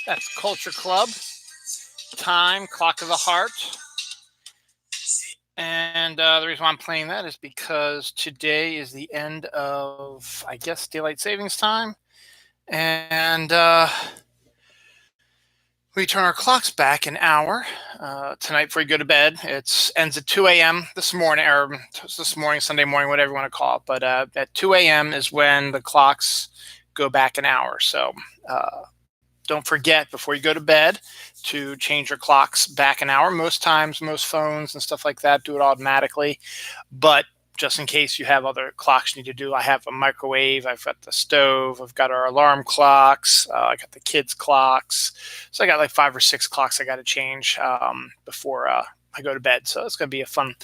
That's Culture Club, Time, Clock of the Heart. And the reason why I'm playing that is because today is the end of, I guess, daylight savings time. And we turn our clocks back an hour tonight before you go to bed. It ends at 2 a.m. this morning, or this morning, Sunday morning, whatever you want to call it. But at 2 a.m. is when the clocks go back an hour. So don't forget before you go to bed to change your clocks back an hour. Most times, most phones and stuff like that do it automatically. But just in case you have other clocks you need to do, I have a microwave, I've got the stove, I've got our alarm clocks, I got the kids' clocks. So I got like 5 or 6 clocks I got to change before I go to bed. So it's going to be a fun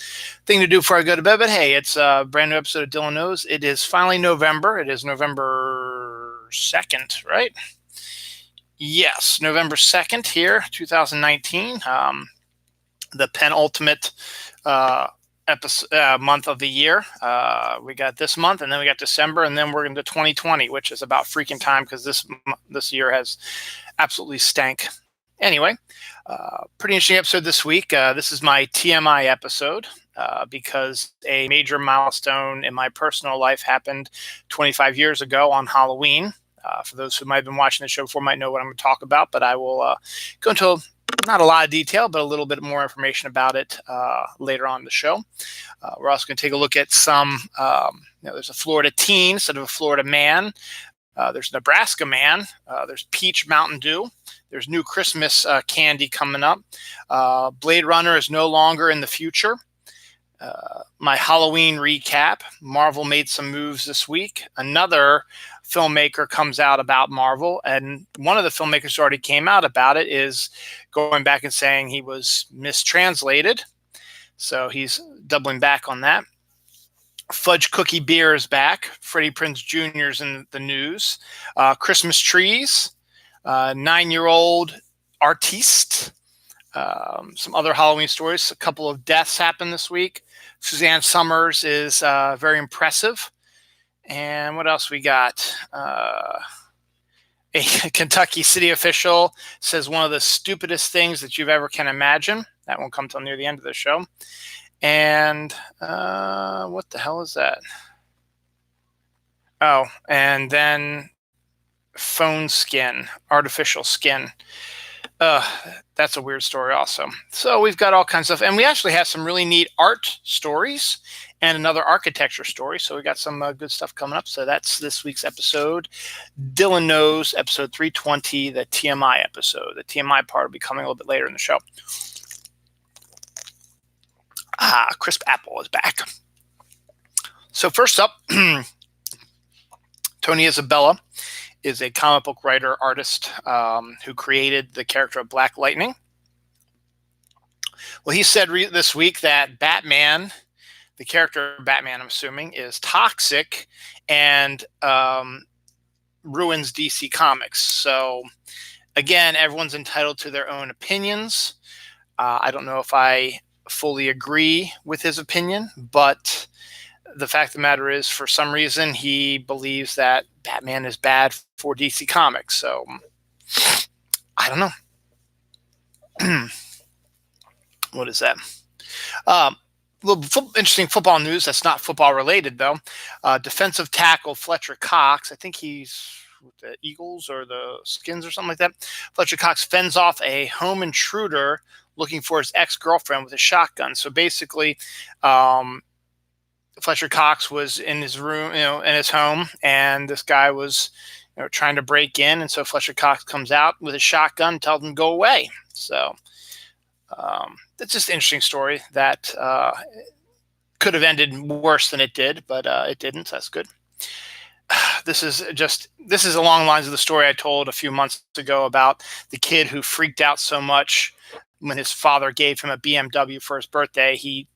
thing to do before I go to bed. But hey, it's a brand new episode of Dylan Knows. It is finally November. It is November 2nd, right? Yes, November 2nd here, 2019. The penultimate month of the year. We got this month, and then we got December, and then we're into 2020, which is about freaking time because this year has absolutely stank. Anyway, pretty interesting episode this week. This is my TMI episode because a major milestone in my personal life happened 25 years ago on Halloween. For those who might have been watching the show before might know what I'm going to talk about, but I will go into not a lot of detail, but a little bit more information about it later on in the show. We're also going to take a look at some, there's a Florida teen instead of a Florida man. There's a Nebraska man. There's Peach Mountain Dew. There's new Christmas candy coming up. Blade Runner is no longer in the future. My Halloween recap. Marvel made some moves this week. Another filmmaker comes out about Marvel, and one of the filmmakers who already came out about it is going back and saying he was mistranslated. So he's doubling back on that. Fudge Cookie Beer is back. Freddie Prinze Jr. is in the news. Christmas trees. 9-year-old artiste. Some other Halloween stories. A couple of deaths happened this week. Suzanne Summers is very impressive. And what else we got? A Kentucky city official says one of the stupidest things that you've ever can imagine. That won't come till near the end of the show. And what the hell is that? Oh, and then phone skin, artificial skin. That's a weird story also. So we've got all kinds of stuff. And we actually have some really neat art stories and another architecture story. So we got some good stuff coming up. So that's this week's episode. Dylan Knows, episode 320, the TMI episode. The TMI part will be coming a little bit later in the show. Crisp Apple is back. So first up, Tony Isabella is a comic book writer, artist who created the character of Black Lightning. Well, he said this week that Batman, the character of Batman, I'm assuming, is toxic and ruins DC Comics. So, again, everyone's entitled to their own opinions. I don't know if I fully agree with his opinion, but the fact of the matter is, for some reason, he believes that Batman is bad for DC Comics. So, I don't know. What is that? Little interesting football news that's not football related, though. Defensive tackle Fletcher Cox, I think he's with the Eagles or the Skins or something like that. Fletcher Cox fends off a home intruder looking for his ex-girlfriend with a shotgun. So basically, Fletcher Cox was in his room, in his home, and this guy was, trying to break in. And so Fletcher Cox comes out with a shotgun, tells him to go away. So that's just an interesting story that could have ended worse than it did, but it didn't. So that's good. This is along the lines of the story I told a few months ago about the kid who freaked out so much when his father gave him a BMW for his birthday. He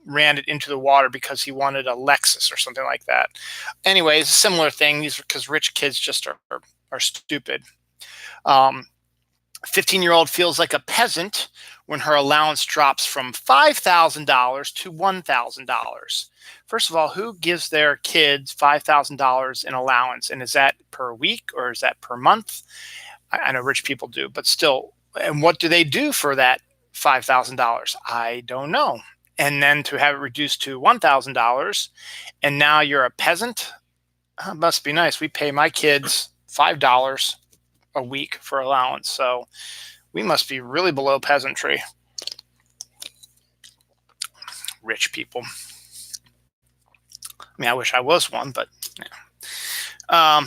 ran it into the water because he wanted a Lexus or something like that. Anyways, a similar thing. These are because rich kids just are stupid. 15-year-old feels like a peasant when her allowance drops from $5,000 to $1,000. First of all, who gives their kids $5,000 in allowance? And is that per week or is that per month? I know rich people do, but still. And what do they do for that $5,000? I don't know. And then to have it reduced to $1,000, and now you're a peasant. Must be nice. We pay my kids $5 a week for allowance, so we must be really below peasantry. Rich people. I mean, I wish I was one, but yeah.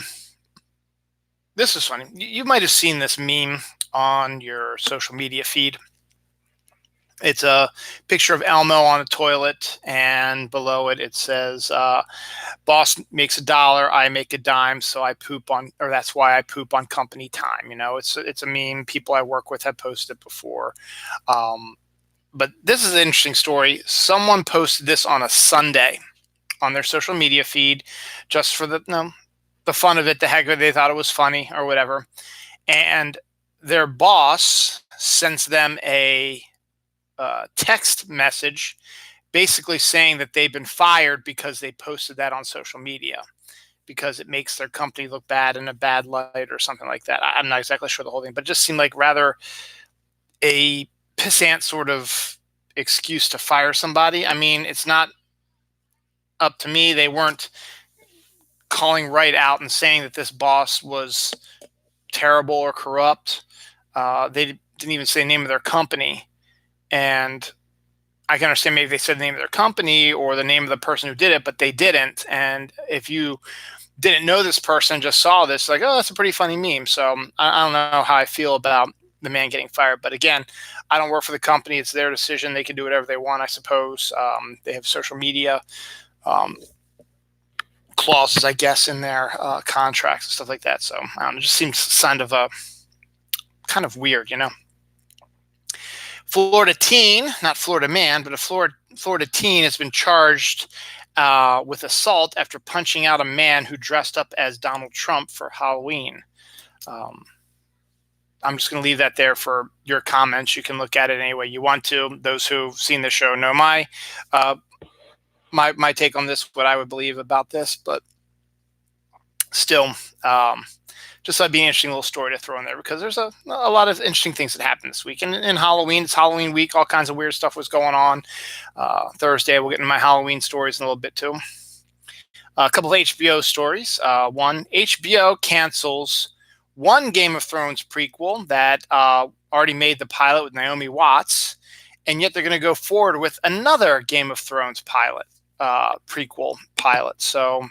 This is funny. You might have seen this meme on your social media feed. It's a picture of Elmo on a toilet, and below it, it says, boss makes $1, I make a dime, so I poop on, or that's why I poop on company time. It's a meme. People I work with have posted before. But this is an interesting story. Someone posted this on a Sunday on their social media feed, just for the fun of it, the heck of it. They thought it was funny or whatever. And their boss sends them a text message basically saying that they've been fired because they posted that on social media, because it makes their company look bad in a bad light or something like that. I'm not exactly sure the whole thing, but it just seemed like rather a pissant sort of excuse to fire somebody. I mean, it's not up to me. They weren't calling right out and saying that this boss was terrible or corrupt. They didn't even say the name of their company. And I can understand maybe they said the name of their company or the name of the person who did it, but they didn't. And if you didn't know this person, just saw this, like, oh, that's a pretty funny meme. So I don't know how I feel about the man getting fired. But again, I don't work for the company. It's their decision. They can do whatever they want, I suppose. They have social media clauses, I guess, in their contracts and stuff like that. So I don't know, it just seems kind of weird, Florida teen, not Florida man, but a Florida teen has been charged with assault after punching out a man who dressed up as Donald Trump for Halloween. I'm just going to leave that there for your comments. You can look at it any way you want to. Those who've seen the show know my take on this, what I would believe about this, but still, just thought it'd be an interesting little story to throw in there, because there's a lot of interesting things that happened this week. And in Halloween, it's Halloween week. All kinds of weird stuff was going on. Thursday, we'll get into my Halloween stories in a little bit too. A couple of HBO stories. One, HBO cancels one Game of Thrones prequel that already made the pilot with Naomi Watts, and yet they're going to go forward with another Game of Thrones prequel pilot. So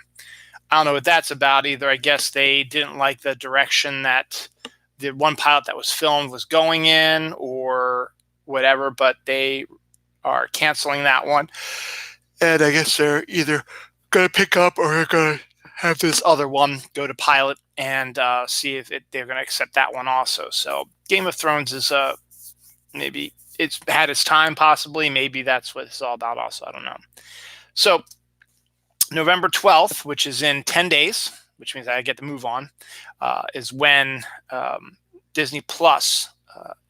I don't know what that's about either. I guess they didn't like the direction that the one pilot that was filmed was going in or whatever, but they are canceling that one. And I guess they're either going to pick up or they're going to have this other one go to pilot and see if they're going to accept that one also. So Game of Thrones is maybe it's had its time, possibly. Maybe that's what it's all about also. I don't know. So November 12th, which is in 10 days, which means I get to move on, is when Disney Plus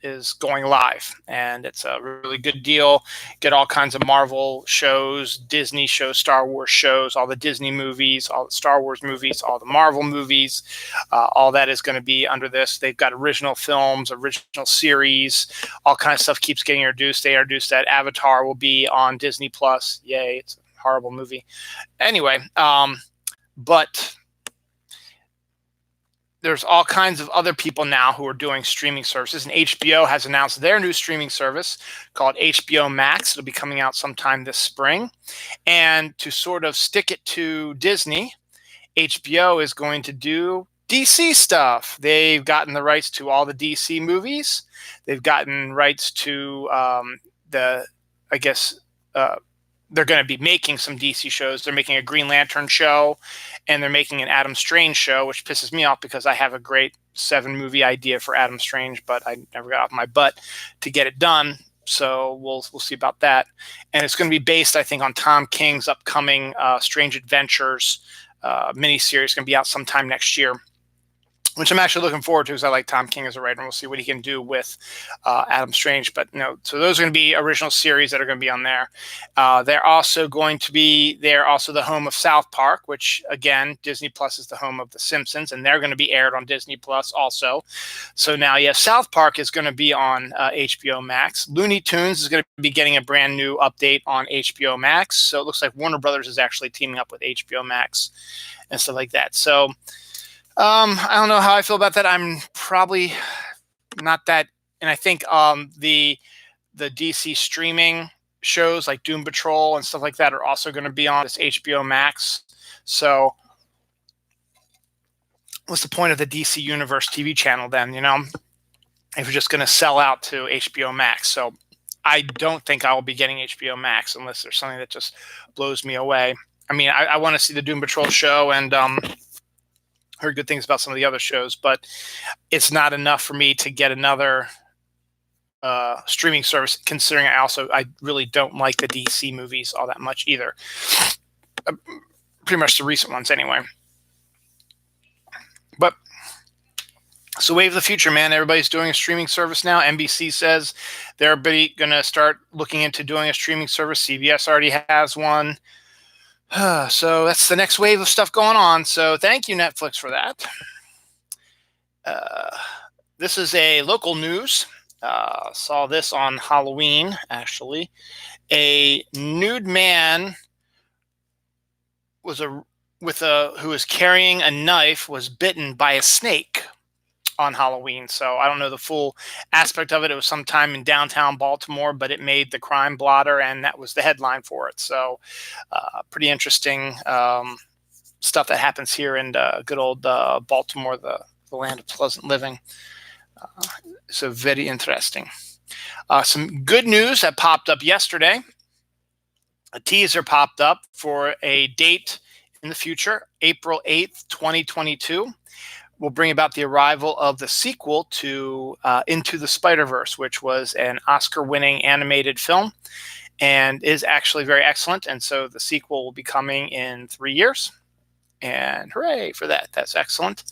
is going live. And it's a really good deal. Get all kinds of Marvel shows, Disney shows, Star Wars shows, all the Disney movies, all the Star Wars movies, all the Marvel movies. All that is going to be under this. They've got original films, original series, all kinds of stuff keeps getting introduced. They introduced that Avatar will be on Disney Plus. Yay, it's a horrible movie. Anyway, but there's all kinds of other people now who are doing streaming services, and HBO has announced their new streaming service called HBO Max. It'll be coming out sometime this spring. And to sort of stick it to Disney, HBO is going to do DC stuff. They've gotten the rights to all the DC movies. They've gotten rights to they're going to be making some DC shows. They're making a Green Lantern show, and they're making an Adam Strange show, which pisses me off because I have a great 7-movie idea for Adam Strange, but I never got off my butt to get it done. So we'll see about that. And it's going to be based, I think, on Tom King's upcoming Strange Adventures miniseries. Going to be out sometime next year. which I'm actually looking forward to because I like Tom King as a writer, and we'll see what he can do with Adam Strange. But so those are going to be original series that are going to be on there. They're also the home of South Park, which again, Disney Plus is the home of The Simpsons, and they're going to be aired on Disney Plus also. So now, South Park is going to be on HBO Max. Looney Tunes is going to be getting a brand new update on HBO Max. So it looks like Warner Brothers is actually teaming up with HBO Max and stuff like that. So I don't know how I feel about that. I'm probably not that, and I think the DC streaming shows like Doom Patrol and stuff like that are also going to be on this HBO Max. So what's the point of the DC Universe TV channel then? If you're just going to sell out to HBO Max. So I don't think I will be getting HBO Max unless there's something that just blows me away. I mean, I want to see the Doom Patrol show, and heard good things about some of the other shows, but it's not enough for me to get another streaming service, considering I really don't like the DC movies all that much either. Pretty much the recent ones anyway. But so wave of the future, man. Everybody's doing a streaming service now. NBC says they're going to start looking into doing a streaming service. CBS already has one. So that's the next wave of stuff going on. So thank you, Netflix, for that. This is a local news. Saw this on Halloween, actually. A nude man who was carrying a knife was bitten by a snake on Halloween. So I don't know the full aspect of it. It was sometime in downtown Baltimore, but it made the crime blotter, and that was the headline for it. So pretty interesting stuff that happens here in good old Baltimore, the land of pleasant living. So very interesting. Some good news that popped up yesterday. A teaser popped up for a date in the future, April 8th, 2022. Will bring about the arrival of the sequel to Into the Spider-Verse, which was an Oscar-winning animated film and is actually very excellent. And so the sequel will be coming in 3 years. And hooray for that. That's excellent.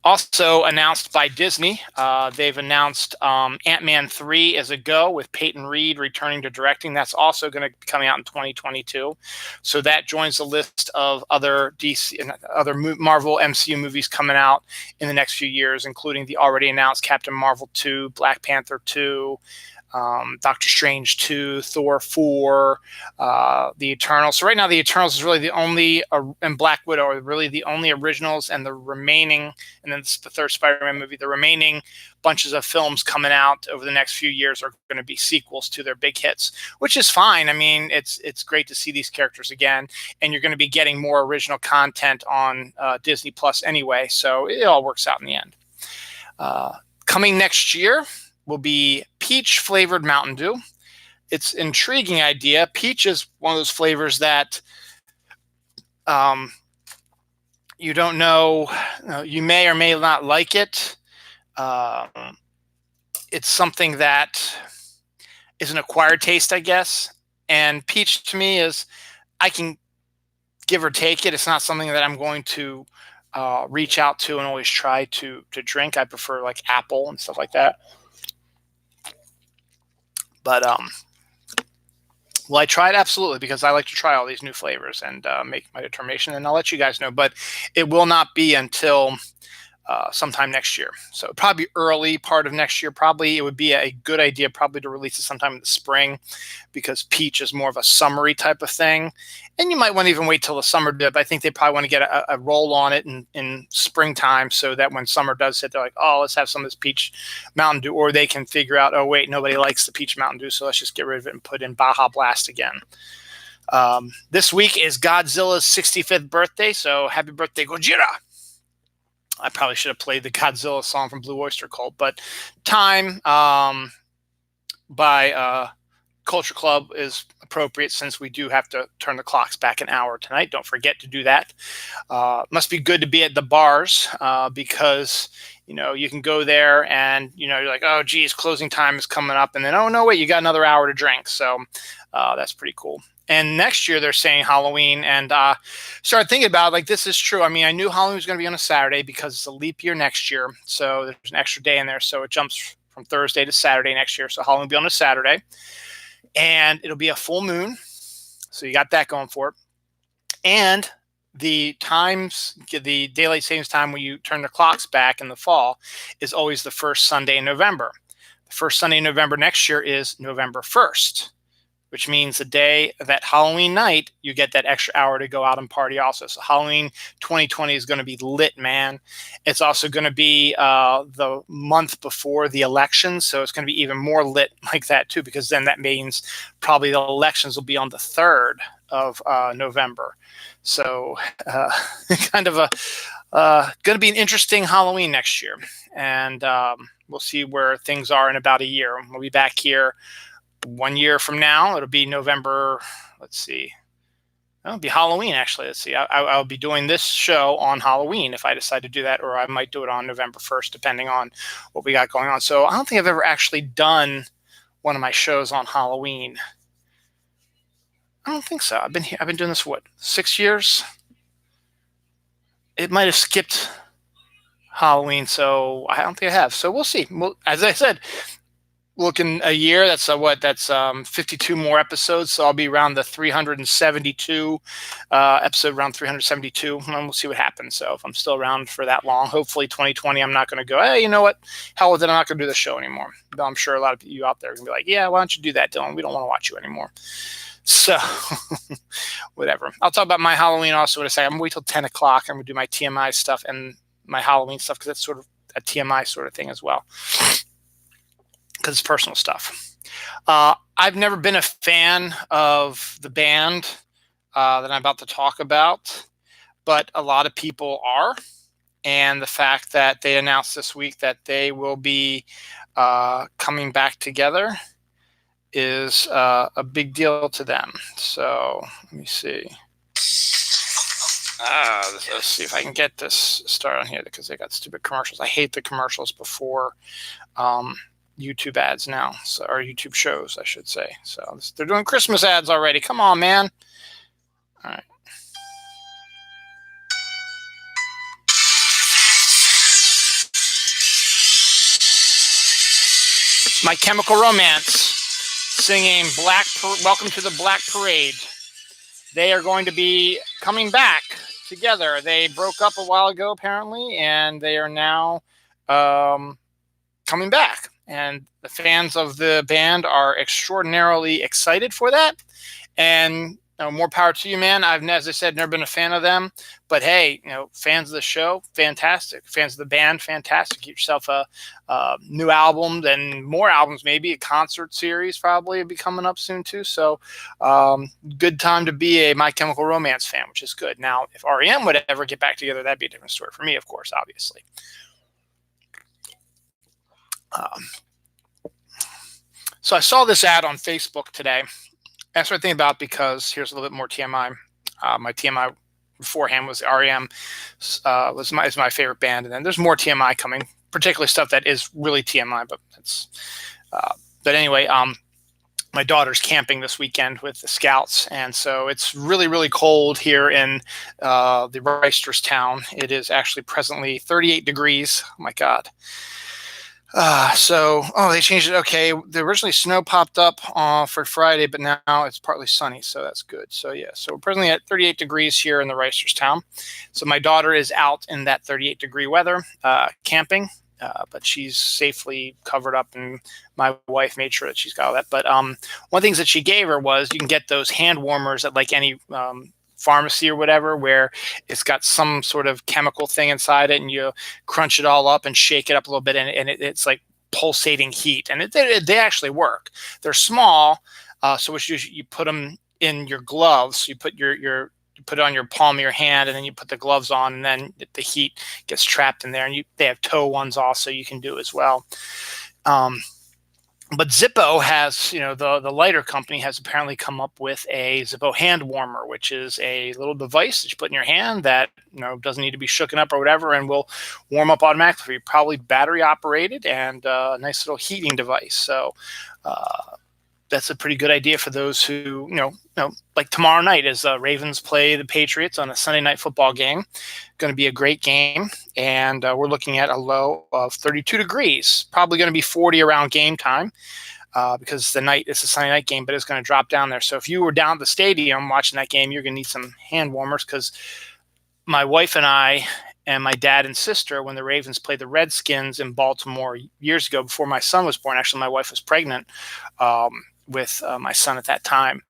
Also announced by Disney, they've announced Ant-Man 3 as a go, with Peyton Reed returning to directing. That's also going to be coming out in 2022. So that joins the list of other Marvel MCU movies coming out in the next few years, including the already announced Captain Marvel 2, Black Panther 2, Doctor Strange 2, Thor 4, the Eternals. So right now the Eternals is really the only, and Black Widow are really the only originals, and the remaining, and then the third Spider-Man movie, the remaining bunches of films coming out over the next few years are going to be sequels to their big hits, which is fine. I mean, it's great to see these characters again, and you're going to be getting more original content on Disney Plus anyway, so it all works out in the end. Coming next year will be peach flavored Mountain Dew. It's an intriguing idea. Peach is one of those flavors that you don't know, you may or may not like it. It's something that is an acquired taste, I guess. And peach to me is, I can give or take it. It's not something that I'm going to reach out to and always try to drink. I prefer like apple and stuff like that. But will I try it? Absolutely, because I like to try all these new flavors and make my determination, and I'll let you guys know. But it will not be until sometime next year. So probably early part of next year. Probably it would be a good idea probably to release it sometime in the spring, because peach is more of a summery type of thing. And you might want to even wait till the summer dip. I think they probably want to get a roll on it in springtime, so that when summer does hit, they're like, oh, let's have some of this peach Mountain Dew. Or they can figure out, oh, wait, nobody likes the peach Mountain Dew, so let's just get rid of it and put in Baja Blast again. This week is Godzilla's 65th birthday, so happy birthday, Gojira. I probably should have played the Godzilla song from Blue Oyster Cult, but Time by Culture Club is appropriate, since we do have to turn the clocks back an hour tonight. Don't forget to do that. Must be good to be at the bars, because you can go there and you're like, oh geez, closing time is coming up, and then, oh no, wait, you got another hour to drink. So that's pretty cool. And next year they're saying Halloween, and started thinking about like this is true. I mean, I knew Halloween was going to be on a Saturday because it's a leap year next year, so there's an extra day in there, so it jumps from Thursday to Saturday next year. So Halloween will be on a Saturday, and it'll be a full moon, so you got that going for it. And the daylight savings time when you turn the clocks back in the fall is always the first Sunday in November. The first Sunday in November next year is November 1st. Which means the day that Halloween night, you get that extra hour to go out and party also. So Halloween 2020 is going to be lit, man. It's also going to be the month before the elections. So it's going to be even more lit like that too, because then that means probably the elections will be on the 3rd of November. So kind of going to be an interesting Halloween next year. And we'll see where things are in about a year. We'll be back here 1 year from now. It'll be November. Let's see. It'll be Halloween, actually. Let's see. I'll be doing this show on Halloween if I decide to do that, or I might do it on November 1st, depending on what we got going on. So I don't think I've ever actually done one of my shows on Halloween. I don't think so. I've been doing this, 6 years? It might have skipped Halloween, so I don't think I have. So we'll see. Well, as I said, looking a year, that's 52 more episodes, so I'll be around the 372 episode, around 372, and we'll see what happens. So if I'm still around for that long, hopefully 2020, I'm not going to go, hey, you know what, hell with it, I'm not going to do the show anymore. Though I'm sure a lot of you out there are going to be like, yeah, why don't you do that, Dylan? We don't want to watch you anymore. So whatever. I'll talk about my Halloween also in a second. I'm going to wait till 10 o'clock. I'm going to do my TMI stuff and my Halloween stuff, because that's sort of a TMI sort of thing as well, because it's personal stuff. I've never been a fan of the band that I'm about to talk about, but a lot of people are. And the fact that they announced this week that they will be coming back together is a big deal to them. So let me see. Let's see if I can get this started on here, because they got stupid commercials. I hate the commercials before YouTube ads now, or YouTube shows, I should say. So they're doing Christmas ads already. Come on, man. All right. My Chemical Romance singing Welcome to the Black Parade. They are going to be coming back together. They broke up a while ago, apparently, and they are now coming back. And the fans of the band are extraordinarily excited for that. And more power to you, man. As I said, never been a fan of them. But hey, fans of the show, fantastic. Fans of the band, fantastic. Get yourself a new album, then more albums, maybe a concert series probably will be coming up soon too. So good time to be a My Chemical Romance fan, which is good. Now, if REM would ever get back together, that'd be a different story for me, of course, obviously. So I saw this ad on Facebook today. That's what I think about, because here's a little bit more TMI. My TMI beforehand was REM, is my favorite band, and then there's more TMI coming, particularly stuff that is really TMI. But but anyway, my daughter's camping this weekend with the Scouts, and so it's really, really cold here in the Reisterstown. It is actually presently 38 degrees. Oh my God. They changed it. Okay, the originally snow popped up for Friday, but now it's partly sunny, so that's good. So yeah, so we're presently at 38 degrees here in the Reisterstown. So my daughter is out in that 38 degree weather, camping, but she's safely covered up, and my wife made sure that she's got all that. But one of the things that she gave her was, you can get those hand warmers at like any pharmacy or whatever, where it's got some sort of chemical thing inside it, and you crunch it all up and shake it up a little bit, and it's like pulsating heat, and they actually work. They're small, so what you put them in your gloves. You put you put it on your palm of your hand, and then you put the gloves on, and then the heat gets trapped in there. And they have toe ones also you can do as well. But Zippo has, the lighter company has apparently come up with a Zippo hand warmer, which is a little device that you put in your hand that, doesn't need to be shooken up or whatever, and will warm up automatically for you. Probably battery operated, and a nice little heating device. So that's a pretty good idea for those who, like tomorrow night as Ravens play the Patriots on a Sunday night football game. Going to be a great game, and we're looking at a low of 32 degrees. Probably going to be 40 around game time because it's a Sunday night game, but it's going to drop down there. So if you were down at the stadium watching that game, you're going to need some hand warmers because my wife and I and my dad and sister, when the Ravens played the Redskins in Baltimore years ago, before my son was born, actually my wife was pregnant with my son at that time.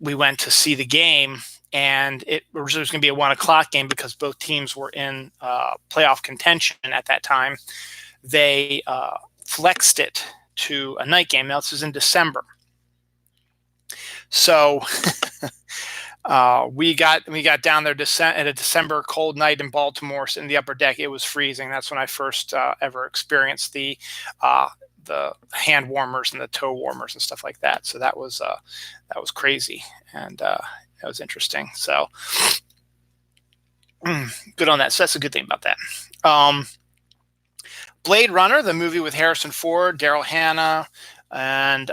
We went to see the game, and it was going to be a 1:00 game because both teams were in playoff contention at that time. They flexed it to a night game. Now this is in December. So we got down there at a December cold night in Baltimore in the upper deck. It was freezing. That's when I first ever experienced the hand warmers and the toe warmers and stuff like that. So that was crazy, and that was interesting. So good on that. So that's a good thing about that. Blade Runner, the movie with Harrison Ford, Daryl Hannah, and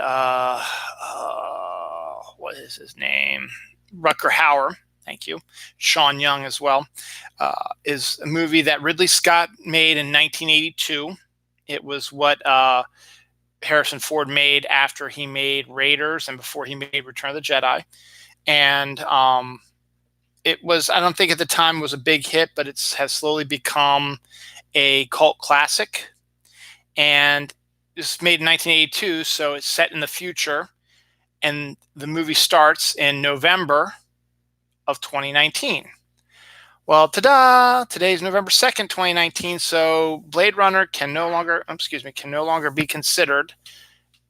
what is his name? Rutger Hauer, thank you, Sean Young as well, is a movie that Ridley Scott made in 1982. It was what Harrison Ford made after he made Raiders and before he made Return of the Jedi. And it was, I don't think at the time was a big hit, but it has slowly become a cult classic. And it's made in 1982, so it's set in the future. And the movie starts in November of 2019. Well, ta-da! Today is November 2nd, 2019. So Blade Runner can no longer be considered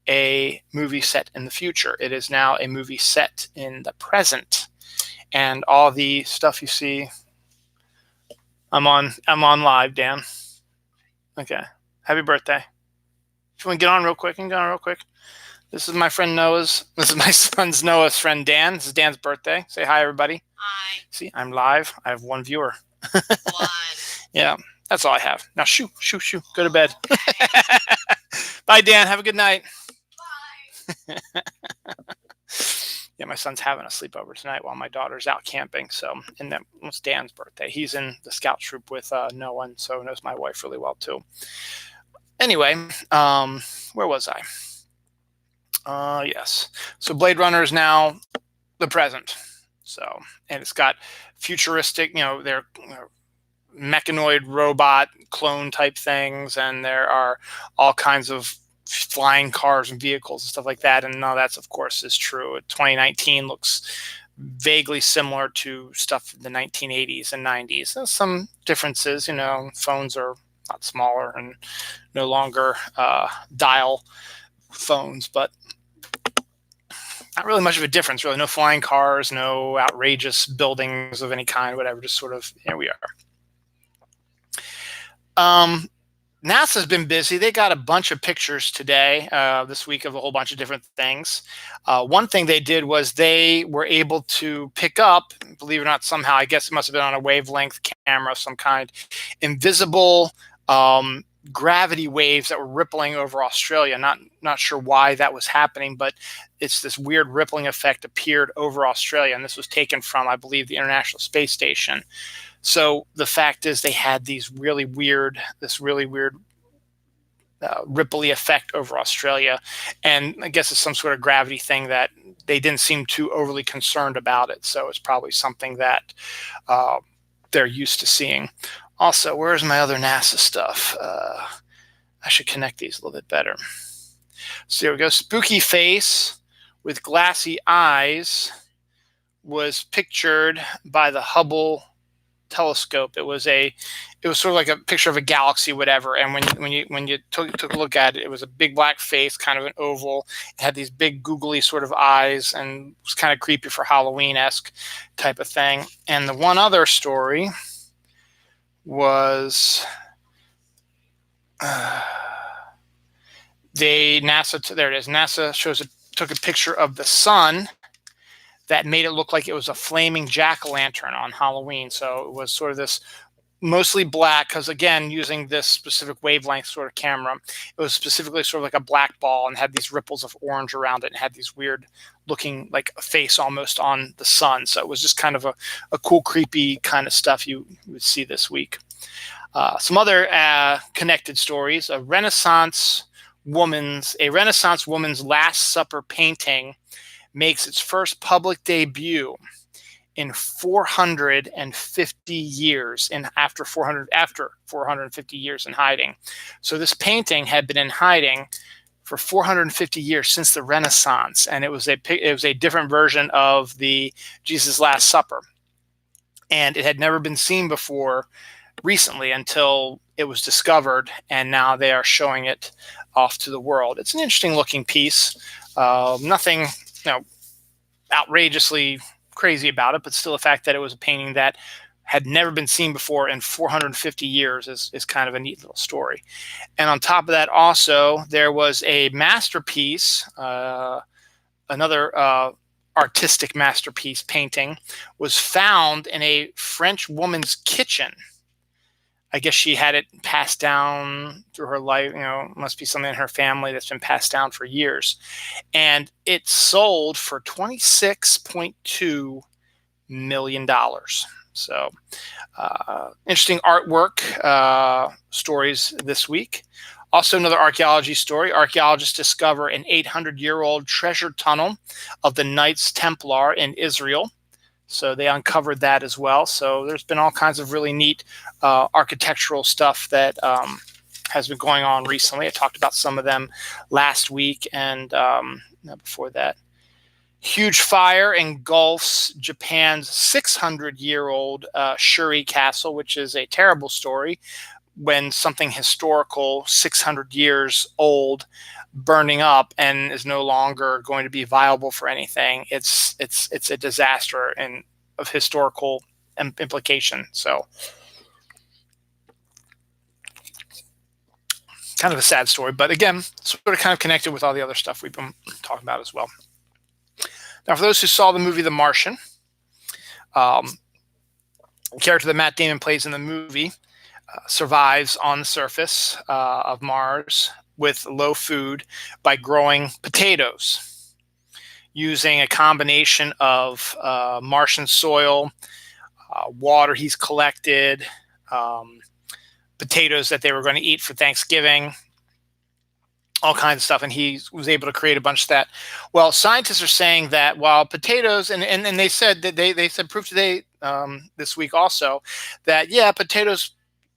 a movie set in the future. It is now a movie set in the present. And all the stuff you see, I'm on live, Dan. Okay. Happy birthday. If you want to get on real quick, This is my son's Noah's friend Dan. This is Dan's birthday. Say hi, everybody. Hi. See, I'm live. I have one viewer. One. Yeah, that's all I have. Now, shoo. Go to bed. Okay. Bye, Dan. Have a good night. Bye. Yeah, my son's having a sleepover tonight while my daughter's out camping. So, and then it's Dan's birthday. He's in the scout troop with Noah, and so knows my wife really well too. Anyway, where was I? Yes. So Blade Runner is now the present. So, and it's got futuristic, they're mechanoid robot clone type things, and there are all kinds of flying cars and vehicles and stuff like that. And none of that's, of course, is true. 2019 looks vaguely similar to stuff in the 1980s and 90s. There's some differences, phones are a lot smaller and no longer dial phones, but not really much of a difference, really. No flying cars, no outrageous buildings of any kind, whatever. Just sort of, here we are. NASA's been busy. They got a bunch of pictures today, this week, of a whole bunch of different things. One thing they did was they were able to pick up, believe it or not, somehow, I guess it must have been on a wavelength camera of some kind, invisible gravity waves that were rippling over Australia. Not sure why that was happening, but it's this weird rippling effect appeared over Australia, and this was taken from, I believe, the International Space Station. So the fact is, they had this really weird ripply effect over Australia, and I guess it's some sort of gravity thing that they didn't seem too overly concerned about it. So it's probably something that they're used to seeing. Also, where's my other NASA stuff? I should connect these a little bit better. So here we go. Spooky face with glassy eyes was pictured by the Hubble telescope. It was sort of like a picture of a galaxy, whatever. And when you took a look at it, it was a big black face, kind of an oval. It had these big googly sort of eyes, and was kind of creepy for Halloween-esque type of thing. And the one other story was NASA took a picture of the sun that made it look like it was a flaming jack-o'-lantern on Halloween. So it was sort of this mostly black because, again, using this specific wavelength sort of camera, it was specifically sort of like a black ball and had these ripples of orange around it and had these weird looking like a face almost on the sun. So it was just kind of a cool, creepy kind of stuff you would see this week. Some other connected stories: a Renaissance woman's Last Supper painting makes its first public debut in 450 years, after 450 years in hiding. So this painting had been in hiding for 450 years, since the Renaissance, and it was a different version of the Jesus Last Supper, and it had never been seen before recently until it was discovered, and now they are showing it off to the world. It's an interesting looking piece. Nothing, outrageously crazy about it, but still the fact that it was a painting that had never been seen before in 450 years is kind of a neat little story. And on top of that, also, there was a masterpiece, another artistic masterpiece painting, was found in a French woman's kitchen. I guess she had it passed down through her life. Must be something in her family that's been passed down for years. And it sold for $26.2 million. So interesting artwork stories this week. Also, another archaeology story. Archaeologists discover an 800-year-old treasure tunnel of the Knights Templar in Israel. So they uncovered that as well. So there's been all kinds of really neat architectural stuff that has been going on recently. I talked about some of them last week and before that. Huge fire engulfs Japan's 600-year-old Shuri Castle, which is a terrible story when something historical 600 years old burning up and is no longer going to be viable for anything. It's a disaster and of historical implication. So kind of a sad story, but again, sort of kind of connected with all the other stuff we've been talking about as well. Now, for those who saw the movie The Martian, the character that Matt Damon plays in the movie survives on the surface of Mars with low food by growing potatoes, using a combination of Martian soil, water he's collected, potatoes that they were going to eat for Thanksgiving, all kinds of stuff, and he was able to create a bunch of that. Well, scientists are saying that while potatoes, and they said that they said proof today this week also that potatoes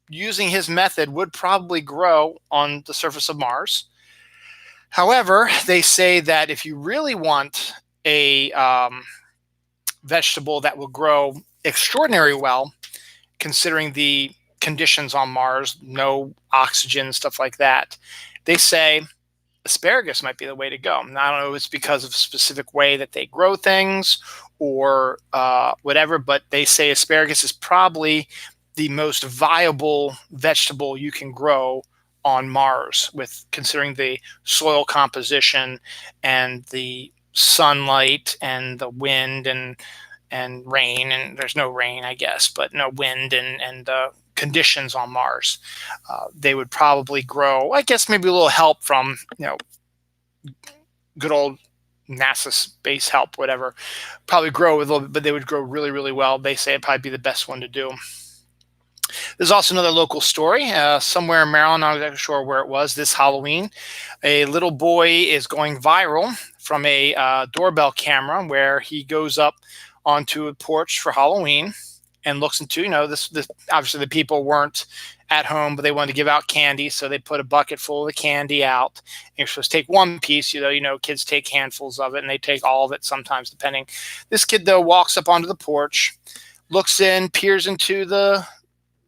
using his method would probably grow on the surface of Mars. However, they say that if you really want a vegetable that will grow extraordinarily well, considering the conditions on Mars, no oxygen, stuff like that, they say asparagus might be the way to go. Now, I don't know if it's because of a specific way that they grow things or whatever, but they say asparagus is probably the most viable vegetable you can grow on Mars, with considering the soil composition and the sunlight and the wind and rain, and there's no rain, I guess, but no wind and conditions on Mars. They would probably grow, I guess, maybe a little help from good old NASA space help, whatever, probably grow a little bit, but they would grow really, really well. They say it'd probably be the best one to do. There's also another local story somewhere in Maryland. I'm not exactly sure where it was. This Halloween, a little boy is going viral from a doorbell camera where he goes up onto a porch for Halloween and looks into, this obviously the people weren't at home, but they wanted to give out candy, so they put a bucket full of the candy out. And you're supposed to take one piece. Kids take handfuls of it, and they take all of it sometimes, depending. This kid, though, walks up onto the porch, looks in, peers into the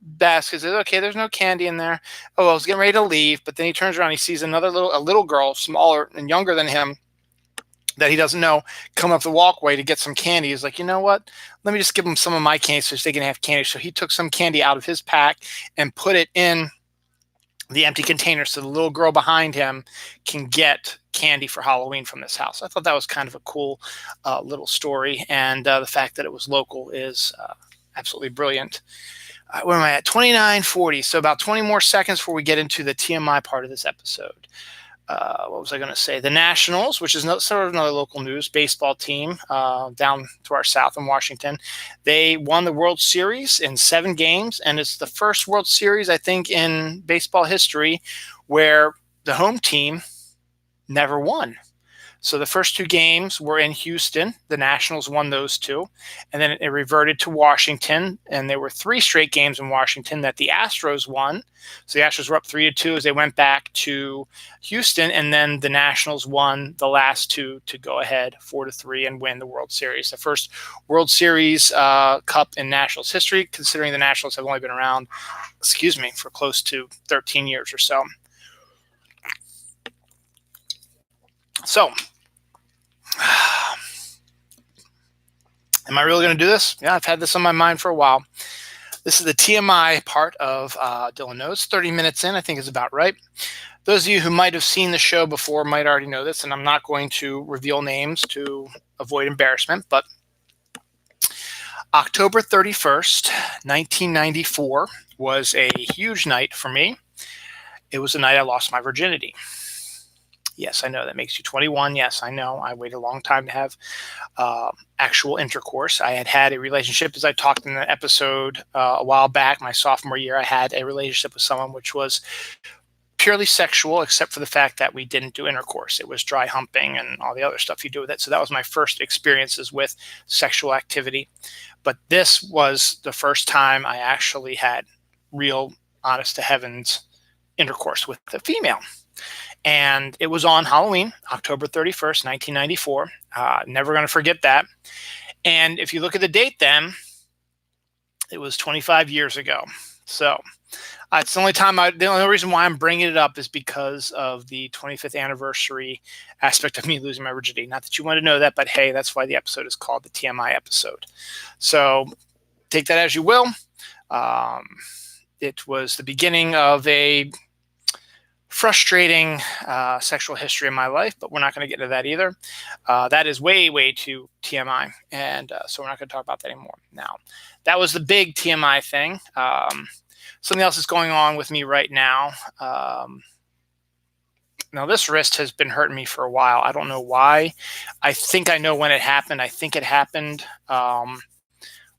basket, says, okay, there's no candy in there. Oh, I was getting ready to leave, but then he turns around, he sees a little girl, smaller and younger than him, that he doesn't know, come up the walkway to get some candy. He's like, you know what? Let me just give them some of my candy so they can have candy. So he took some candy out of his pack and put it in the empty container so the little girl behind him can get candy for Halloween from this house. I thought that was kind of a cool little story. And the fact that it was local is absolutely brilliant. Where am I at? 29:40. So about 20 more seconds before we get into the TMI part of this episode. What was I going to say? The Nationals, which is sort of another local news baseball team down to our south in Washington, they won the World Series in 7 games, and it's the first World Series, I think, in baseball history where the home team never won. So the first 2 games were in Houston. The Nationals won those 2. And then it reverted to Washington. And there were 3 straight games in Washington that the Astros won. So the Astros were up 3-2 as they went back to Houston. And then the Nationals won the last 2 to go ahead 4-3 and win the World Series. The first World Series Cup in Nationals history, considering the Nationals have only been around, for close to 13 years or so. So, am I really going to do this? Yeah, I've had this on my mind for a while. This is the TMI part of Dylan Knows. 30 minutes in, I think is about right. Those of you who might have seen the show before might already know this, and I'm not going to reveal names to avoid embarrassment, but October 31st, 1994 was a huge night for me. It was the night I lost my virginity. Yes, I know that makes you 21. Yes, I know. I waited a long time to have actual intercourse. I had a relationship, as I talked in an episode a while back, my sophomore year. I had a relationship with someone which was purely sexual, except for the fact that we didn't do intercourse. It was dry humping and all the other stuff you do with it. So that was my first experiences with sexual activity. But this was the first time I actually had real, honest to heavens intercourse with a female. And it was on Halloween, October 31st, 1994. Never going to forget that. And if you look at the date then, it was 25 years ago. So it's the only time the only reason why I'm bringing it up is because of the 25th anniversary aspect of me losing my virginity. Not that you want to know that, but hey, that's why the episode is called the TMI episode. So take that as you will. It was the beginning of a frustrating sexual history in my life, but we're not going to get into that either. That is way, way too TMI, and so we're not going to talk about that anymore. Now, that was the big TMI thing. Something else is going on with me right now. Now, this wrist has been hurting me for a while. I don't know why. I think I know when it happened. I think it happened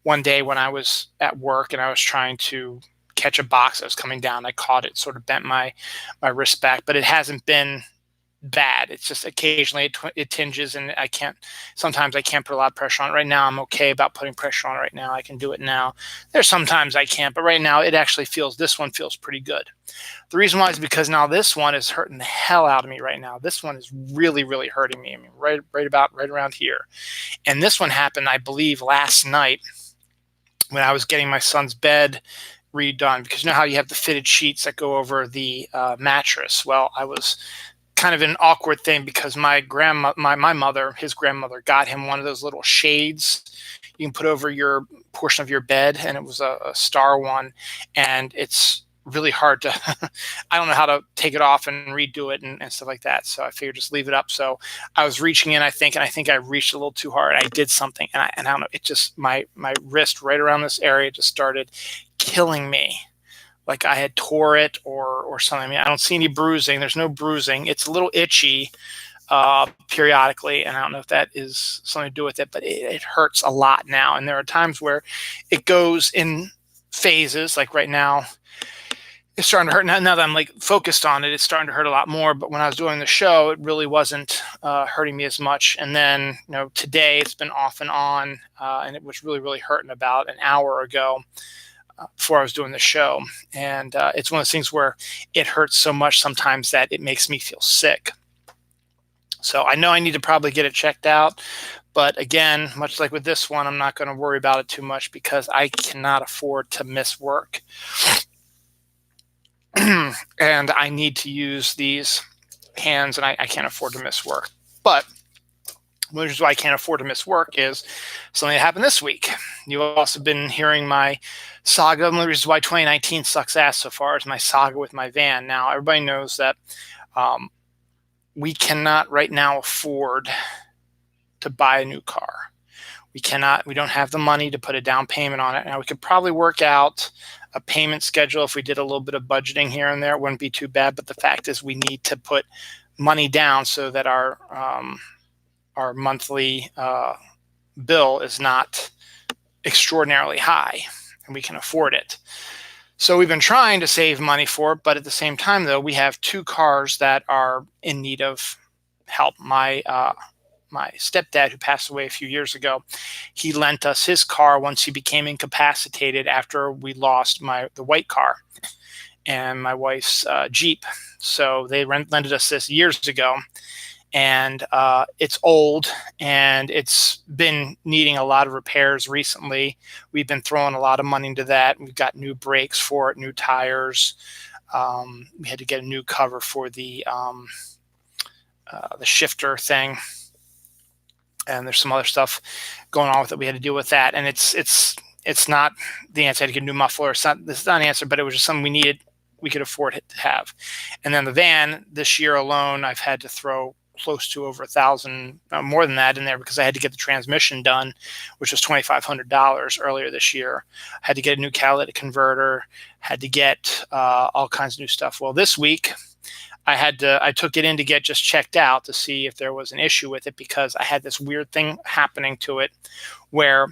one day when I was at work and I was trying to catch a box that was coming down. I caught it, sort of bent my wrist back, but it hasn't been bad. It's just occasionally it tinges, and sometimes I can't put a lot of pressure on it. Right now, I'm okay about putting pressure on it right now. I can do it now. There's sometimes I can't, but right now this one feels pretty good. The reason why is because now this one is hurting the hell out of me right now. This one is really, really hurting me. I mean, right around here. And this one happened, I believe, last night when I was getting my son's bed redone, because you know how you have the fitted sheets that go over the mattress. Well, I was kind of an awkward thing because my mother, his grandmother, got him one of those little shades you can put over your portion of your bed, and it was a star one, and it's really hard to I don't know how to take it off and redo it and stuff like that. So I figured just leave it up. So I was reaching in, I think I reached a little too hard. I did something, and I don't know, it just my wrist right around this area just started killing me, like I had tore it or something. I mean, I don't see any bruising. There's no bruising. It's a little itchy periodically, and I don't know if that is something to do with it, but it hurts a lot now. And there are times where it goes in phases. Like right now, it's starting to hurt. Now that I'm like focused on it, it's starting to hurt a lot more. But when I was doing the show, it really wasn't hurting me as much. And then, today it's been off and on, and it was really, really hurting about an hour ago before I was doing the show. And it's one of those things where it hurts so much sometimes that it makes me feel sick. So I know I need to probably get it checked out. But again, much like with this one, I'm not going to worry about it too much because I cannot afford to miss work. And I need to use these hands, and I can't afford to miss work. But one reason why I can't afford to miss work is something that happened this week. You've also been hearing my saga. One of the reasons why 2019 sucks ass so far is my saga with my van. Now, everybody knows that we cannot right now afford to buy a new car. We don't have the money to put a down payment on it. Now, we could probably work out a payment schedule. If we did a little bit of budgeting here and there, it wouldn't be too bad. But the fact is, we need to put money down so that our monthly bill is not extraordinarily high and we can afford it. So we've been trying to save money for it, but at the same time, though, we have 2 cars that are in need of help. My stepdad, who passed away a few years ago, he lent us his car once he became incapacitated after we lost the white car and my wife's Jeep. So they lended us this years ago, and it's old and it's been needing a lot of repairs recently. We've been throwing a lot of money into that. We've got new brakes for it, new tires. We had to get a new cover for the shifter thing, and there's some other stuff going on with it. We had to deal with that, and it's not the answer. I had to get a new muffler. This is not an answer, but it was just something we needed. We could afford it to have. And then the van, this year alone, I've had to throw close to over $1,000, more than that, in there, because I had to get the transmission done, which was $2,500 earlier this year. I had to get a new catalytic converter, had to get all kinds of new stuff. Well, this week I took it in to get just checked out to see if there was an issue with it, because I had this weird thing happening to it where,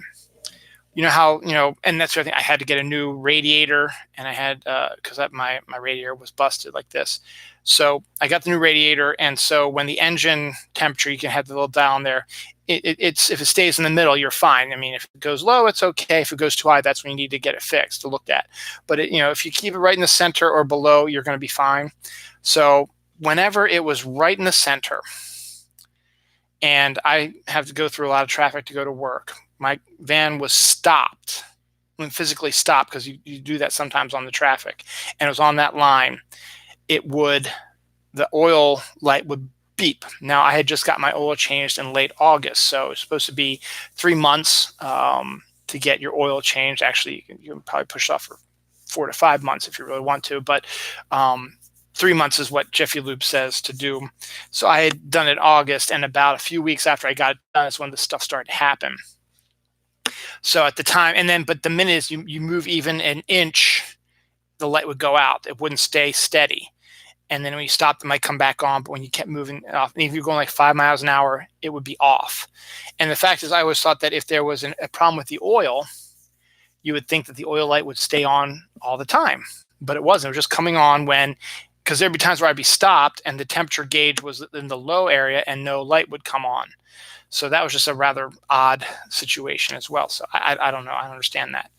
you know how, and that's the other thing, I had to get a new radiator, and I had, because my radiator was busted like this. So I got the new radiator, and so when the engine temperature, you can have the little dial in there, it's if it stays in the middle, you're fine. I mean, if it goes low, it's okay. If it goes too high, that's when you need to get it fixed, to looked at. But if you keep it right in the center or below, you're going to be fine. So whenever it was right in the center, and I have to go through a lot of traffic to go to work, my van was stopped, physically stopped, because you do that sometimes on the traffic, and it was on that line. The oil light would beep. Now, I had just got my oil changed in late August, so it's supposed to be 3 months to get your oil changed. Actually, you can probably push it off for 4 to 5 months if you really want to, but 3 months is what Jiffy Lube says to do. So I had done it August, and about a few weeks after I got it done is when the stuff started to happen. So at the time, but the minute you move even an inch, the light would go out. It wouldn't stay steady. And then when you stopped, it might come back on. But when you kept moving off, and if you're going like 5 miles an hour, it would be off. And the fact is, I always thought that if there was a problem with the oil, you would think that the oil light would stay on all the time. But it wasn't. It was just coming on because there'd be times where I'd be stopped and the temperature gauge was in the low area and no light would come on. So that was just a rather odd situation as well. So I don't know. I don't understand that.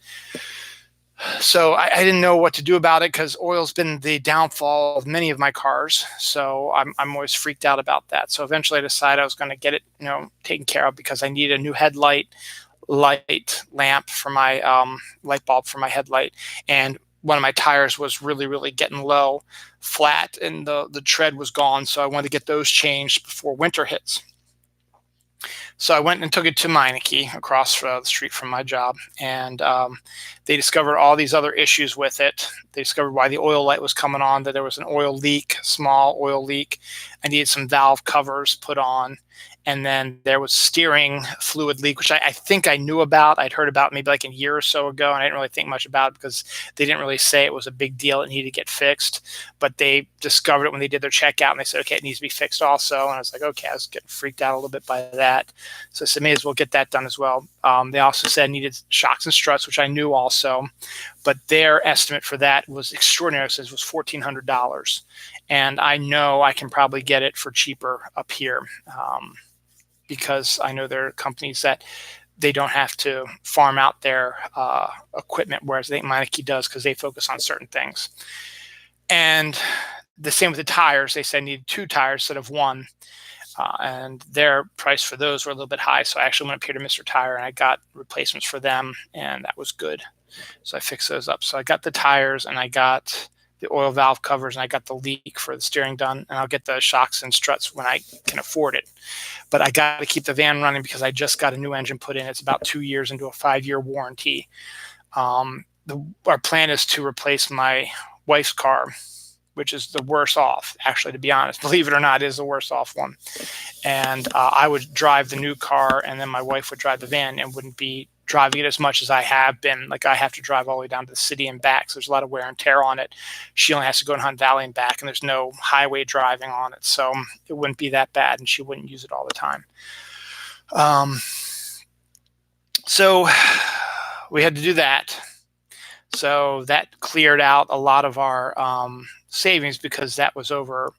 So I didn't know what to do about it, because oil's been the downfall of many of my cars. So I'm always freaked out about that. So eventually I decided I was going to get it, taken care of, because I need a new headlight lamp for my light bulb for my headlight. And one of my tires was really, really getting low, flat, and the tread was gone. So I wanted to get those changed before winter hits. So I went and took it to Meineke, across the street from my job, and they discovered all these other issues with it. They discovered why the oil light was coming on, that there was an oil leak, small oil leak. I needed some valve covers put on. And then there was steering fluid leak, which I think I knew about. I'd heard about maybe like a year or so ago, and I didn't really think much about it because they didn't really say it was a big deal. It needed to get fixed. But they discovered it when they did their checkout, and they said, okay, it needs to be fixed also. And I was like, okay, I was getting freaked out a little bit by that. So I said, may as well get that done as well. They also said needed shocks and struts, which I knew also. But their estimate for that was extraordinary. It says it was $1,400. And I know I can probably get it for cheaper up here. Because I know there are companies that they don't have to farm out their equipment, whereas I think Meineke does, because they focus on certain things. And the same with the tires. They said I needed 2 tires instead of 1. And their price for those were a little bit high. So I actually went up here to Mr. Tire, and I got replacements for them, and that was good. So I fixed those up. So I got the tires, and I got the oil valve covers, and I got the leak for the steering done, and I'll get the shocks and struts when I can afford it. But I got to keep the van running because I just got a new engine put in. It's about 2 years into a 5-year warranty. Our plan is to replace my wife's car, which is the worse off, actually, to be honest. Believe it or not, it is the worse off one. And I would drive the new car, and then my wife would drive the van, and wouldn't be driving it as much as I have been. Like I have to drive all the way down to the city and back, so there's a lot of wear and tear on it. She only has to go to Hunt Valley and back, and there's no highway driving on it, so it wouldn't be that bad, and she wouldn't use it all the time. So we had to do that. So that cleared out a lot of our savings, because that was over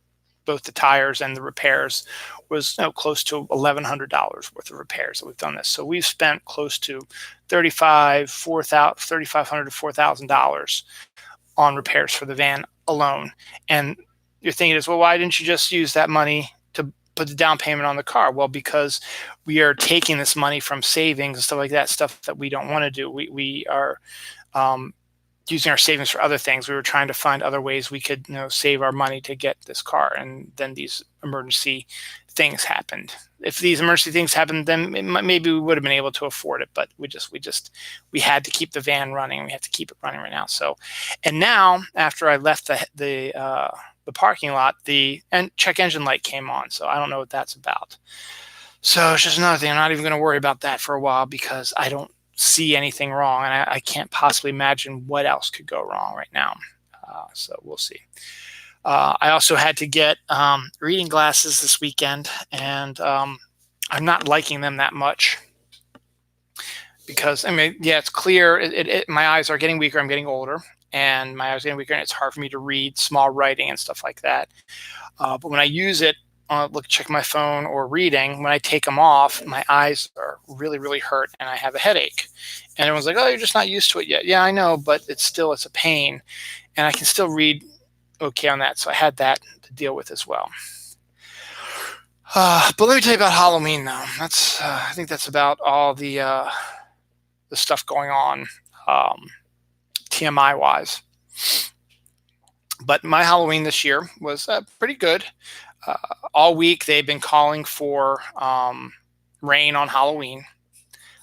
both the tires and the repairs was close to $1,100 worth of repairs that we've done this. So we've spent close to $3,500 to $4,000 on repairs for the van alone. And you're thinking is, well, why didn't you just use that money to put the down payment on the car? Well, because we are taking this money from savings and stuff like that, stuff that we don't want to do. We are using our savings for other things. We were trying to find other ways we could save our money to get this car, and then these emergency things happened. If these emergency things happened, then maybe we would have been able to afford it, but we had to keep the van running. We have to keep it running right now. So, and now after I left the parking lot, the check engine light came on. So I don't know what that's about. So it's just another thing. I'm not even going to worry about that for a while, because I don't see anything wrong, and I can't possibly imagine what else could go wrong right now. So we'll see. I also had to get reading glasses this weekend, and I'm not liking them that much, because it's clear my eyes are getting weaker. I'm getting older, and my eyes are getting weaker, and it's hard for me to read small writing and stuff like that. But when I use it, check my phone or reading, when I take them off, my eyes are really, really hurt, and I have a headache. And everyone's like, oh, you're just not used to it yet. Yeah, I know, but it's a pain, and I can still read okay on that. So I had that to deal with as well. But let me tell you about Halloween now. I think that's about all the stuff going on, TMI wise. But my Halloween this year was pretty good. All week they've been calling for rain on Halloween,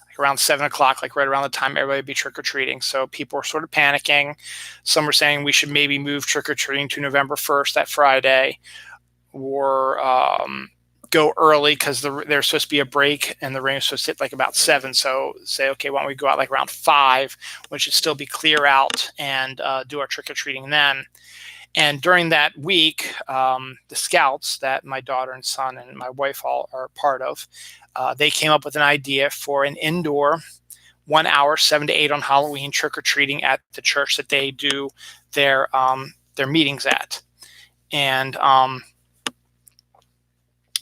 like around 7 o'clock, like right around the time everybody would be trick-or-treating. So people were sort of panicking. Some were saying we should maybe move trick-or-treating to November 1st, that Friday, or go early, because there's supposed to be a break and the rain is supposed to hit like about 7. So say, okay, why don't we go out like around 5, when it should still be clear out, and do our trick-or-treating then. And during that week, the Scouts that my daughter and son and my wife all are part of, they came up with an idea for an indoor 1 hour, 7 to 8 on Halloween trick-or-treating at the church that they do their meetings at. And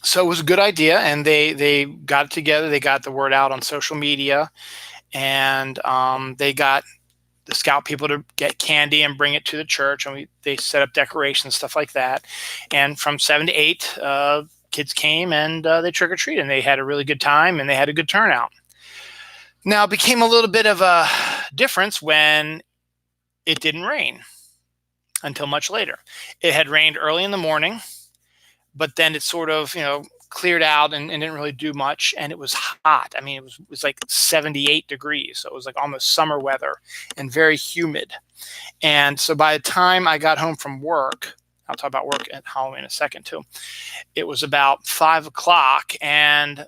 so it was a good idea, and they got it together. They got the word out on social media, and they got the Scout people to get candy and bring it to the church, and they set up decorations, stuff like that. And from 7 to 8, kids came and they trick-or-treated, and they had a really good time, and they had a good turnout. Now, it became a little bit of a difference when it didn't rain until much later. It had rained early in the morning, but then it sort of, cleared out and didn't really do much, and it was hot. I mean, it was like 78 degrees, so it was like almost summer weather, and very humid. And so by the time I got home from work, I'll talk about work at Halloween in a second too, it was about 5 o'clock, and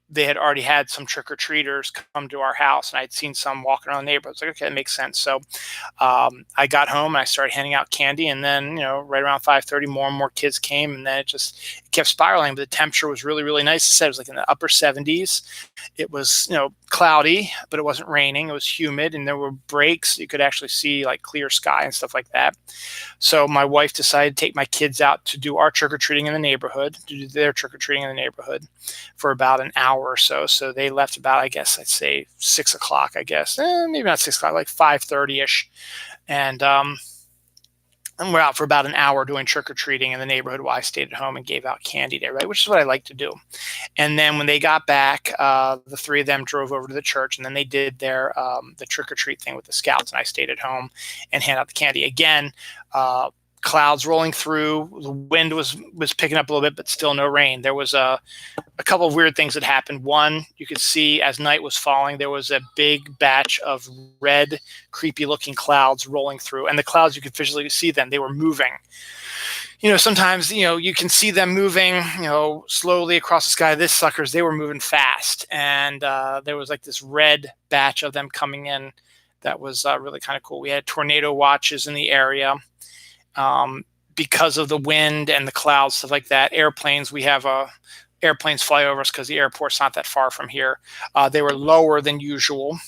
they had already had some trick-or-treaters come to our house, and I'd seen some walking around the neighborhood. I was like, okay, that makes sense. So I got home and I started handing out candy, and then, right around 5:30, more and more kids came, and then it kept spiraling. But the temperature was really, really nice. It said it was like in the upper 70s. It was, cloudy, but it wasn't raining. It was humid, and there were breaks. You could actually see like clear sky and stuff like that. So my wife decided to take my kids out to do our trick-or-treating in the neighborhood, to do their trick-or-treating in the neighborhood for about an hour or so. So they left about, I guess, I'd say 6 o'clock, I guess. Maybe not 6 o'clock, like 5:30-ish. And we're out for about an hour doing trick-or-treating in the neighborhood while I stayed at home and gave out candy to everybody, which is what I like to do. And then when they got back, the three of them drove over to the church, and then they did their the trick-or-treat thing with the Scouts, and I stayed at home and handed out the candy. Again, clouds rolling through. The wind was picking up a little bit, but still no rain. There was a couple of weird things that happened. One, you could see as night was falling, there was a big batch of red, creepy looking clouds rolling through, and the clouds, you could visually see them. They were moving. sometimes, you can see them moving, slowly across the sky. This suckers, they were moving fast. And there was like this red batch of them coming in. That was really kind of cool. We had tornado watches in the area because of the wind and the clouds, stuff like that. Airplanes, we have airplanes fly over us because the airport's not that far from here. They were lower than usual.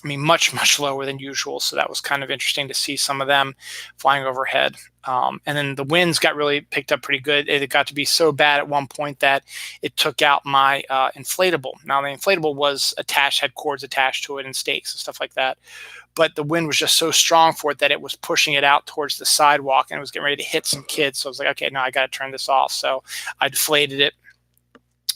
I mean, much, much lower than usual. So that was kind of interesting to see some of them flying overhead. And then the winds got really picked up pretty good. It got to be so bad at one point that it took out my inflatable. Now, the inflatable was attached, had cords attached to it and stakes and stuff like that. But the wind was just so strong for it that it was pushing it out towards the sidewalk and it was getting ready to hit some kids. So I was like, okay, no, I got to turn this off. So I deflated it.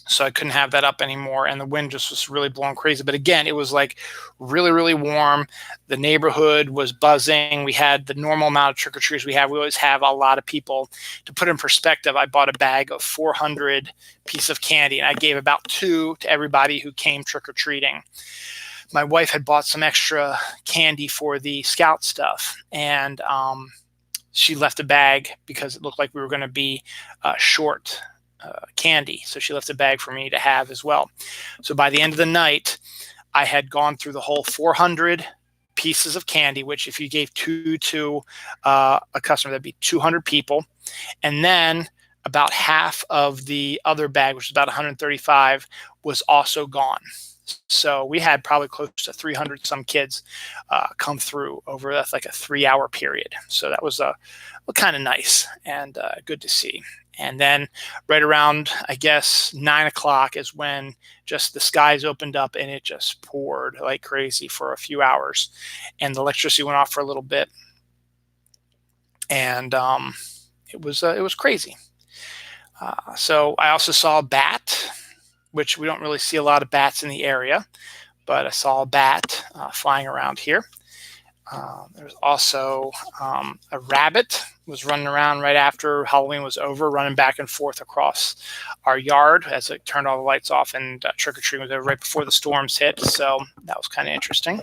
So I couldn't have that up anymore. And the wind just was really blowing crazy. But again, it was like really, really warm. The neighborhood was buzzing. We had the normal amount of trick-or-treaters we have. We always have a lot of people. To put in perspective, I bought a bag of 400 pieces of candy, and I gave about 2 to everybody who came trick-or-treating. My wife had bought some extra candy for the scout stuff, and she left a bag because it looked like we were going to be short candy. So she left a bag for me to have as well. So by the end of the night, I had gone through the whole 400 pieces of candy, which if you gave 2 to a customer, that'd be 200 people. And then about half of the other bag, which is about 135, was also gone. So we had probably close to 300 some kids come through over like a 3-hour period. So that was kind of nice and good to see. And then right around, I guess, 9 o'clock is when just the skies opened up and it just poured like crazy for a few hours. And the electricity went off for a little bit. And it was crazy. So I also saw a bat, which we don't really see a lot of bats in the area, but I saw a bat flying around here. There was also a rabbit was running around right after Halloween was over, running back and forth across our yard as it turned all the lights off, and trick-or-treating was over right before the storms hit. So that was kind of interesting.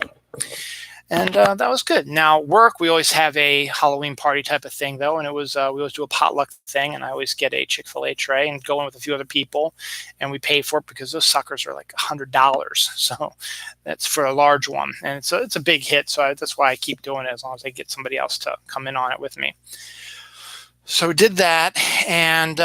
And that was good. Now, work, we always have a Halloween party type of thing, though, and it was we always do a potluck thing, and I always get a Chick-fil-A tray and go in with a few other people, and we pay for it because those suckers are like $100. So that's for a large one, and it's a big hit. So that's why I keep doing it as long as I get somebody else to come in on it with me. So we did that, and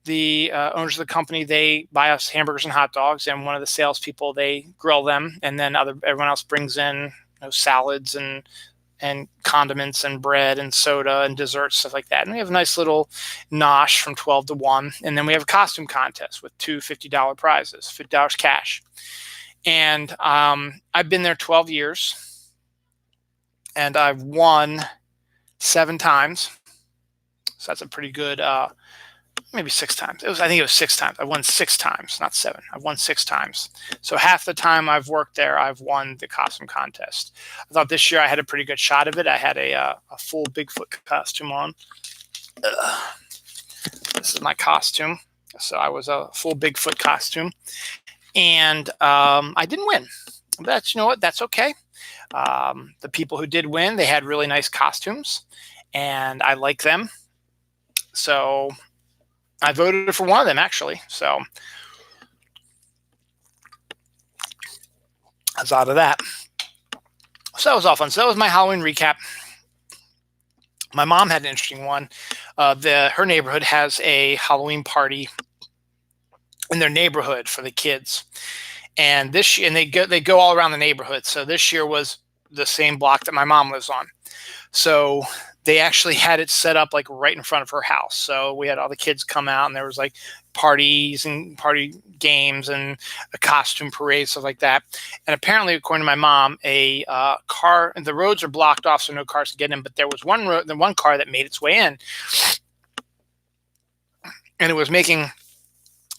the owners of the company, they buy us hamburgers and hot dogs, and one of the salespeople, they grill them, and then everyone else brings in salads and condiments and bread and soda and desserts, stuff like that. And we have a nice little nosh from 12 to 1. And then we have a costume contest with 2 $50 prizes, $50 cash. And I've been there 12 years, and I've won 7 times. So that's a pretty good, maybe 6 times. I think it was 6 times. I won 6 times, not 7. I've won 6 times. So half the time I've worked there, I've won the costume contest. I thought this year I had a pretty good shot of it. I had a full Bigfoot costume on. This is my costume. So I was a full Bigfoot costume. And I didn't win. But you know what? That's okay. The people who did win, they had really nice costumes. And I like them. So I voted for one of them, actually. So I was out of that. So that was all fun. So that was my Halloween recap. My mom had an interesting one. Her neighborhood has a Halloween party in their neighborhood for the kids, and they go all around the neighborhood. So this year was the same block that my mom lives on. So they actually had it set up like right in front of her house. So we had all the kids come out, and there was like parties and party games and a costume parade, stuff like that. And apparently, according to my mom, a car, and the roads are blocked off, so no cars can get in. But there was one car that made its way in, and it was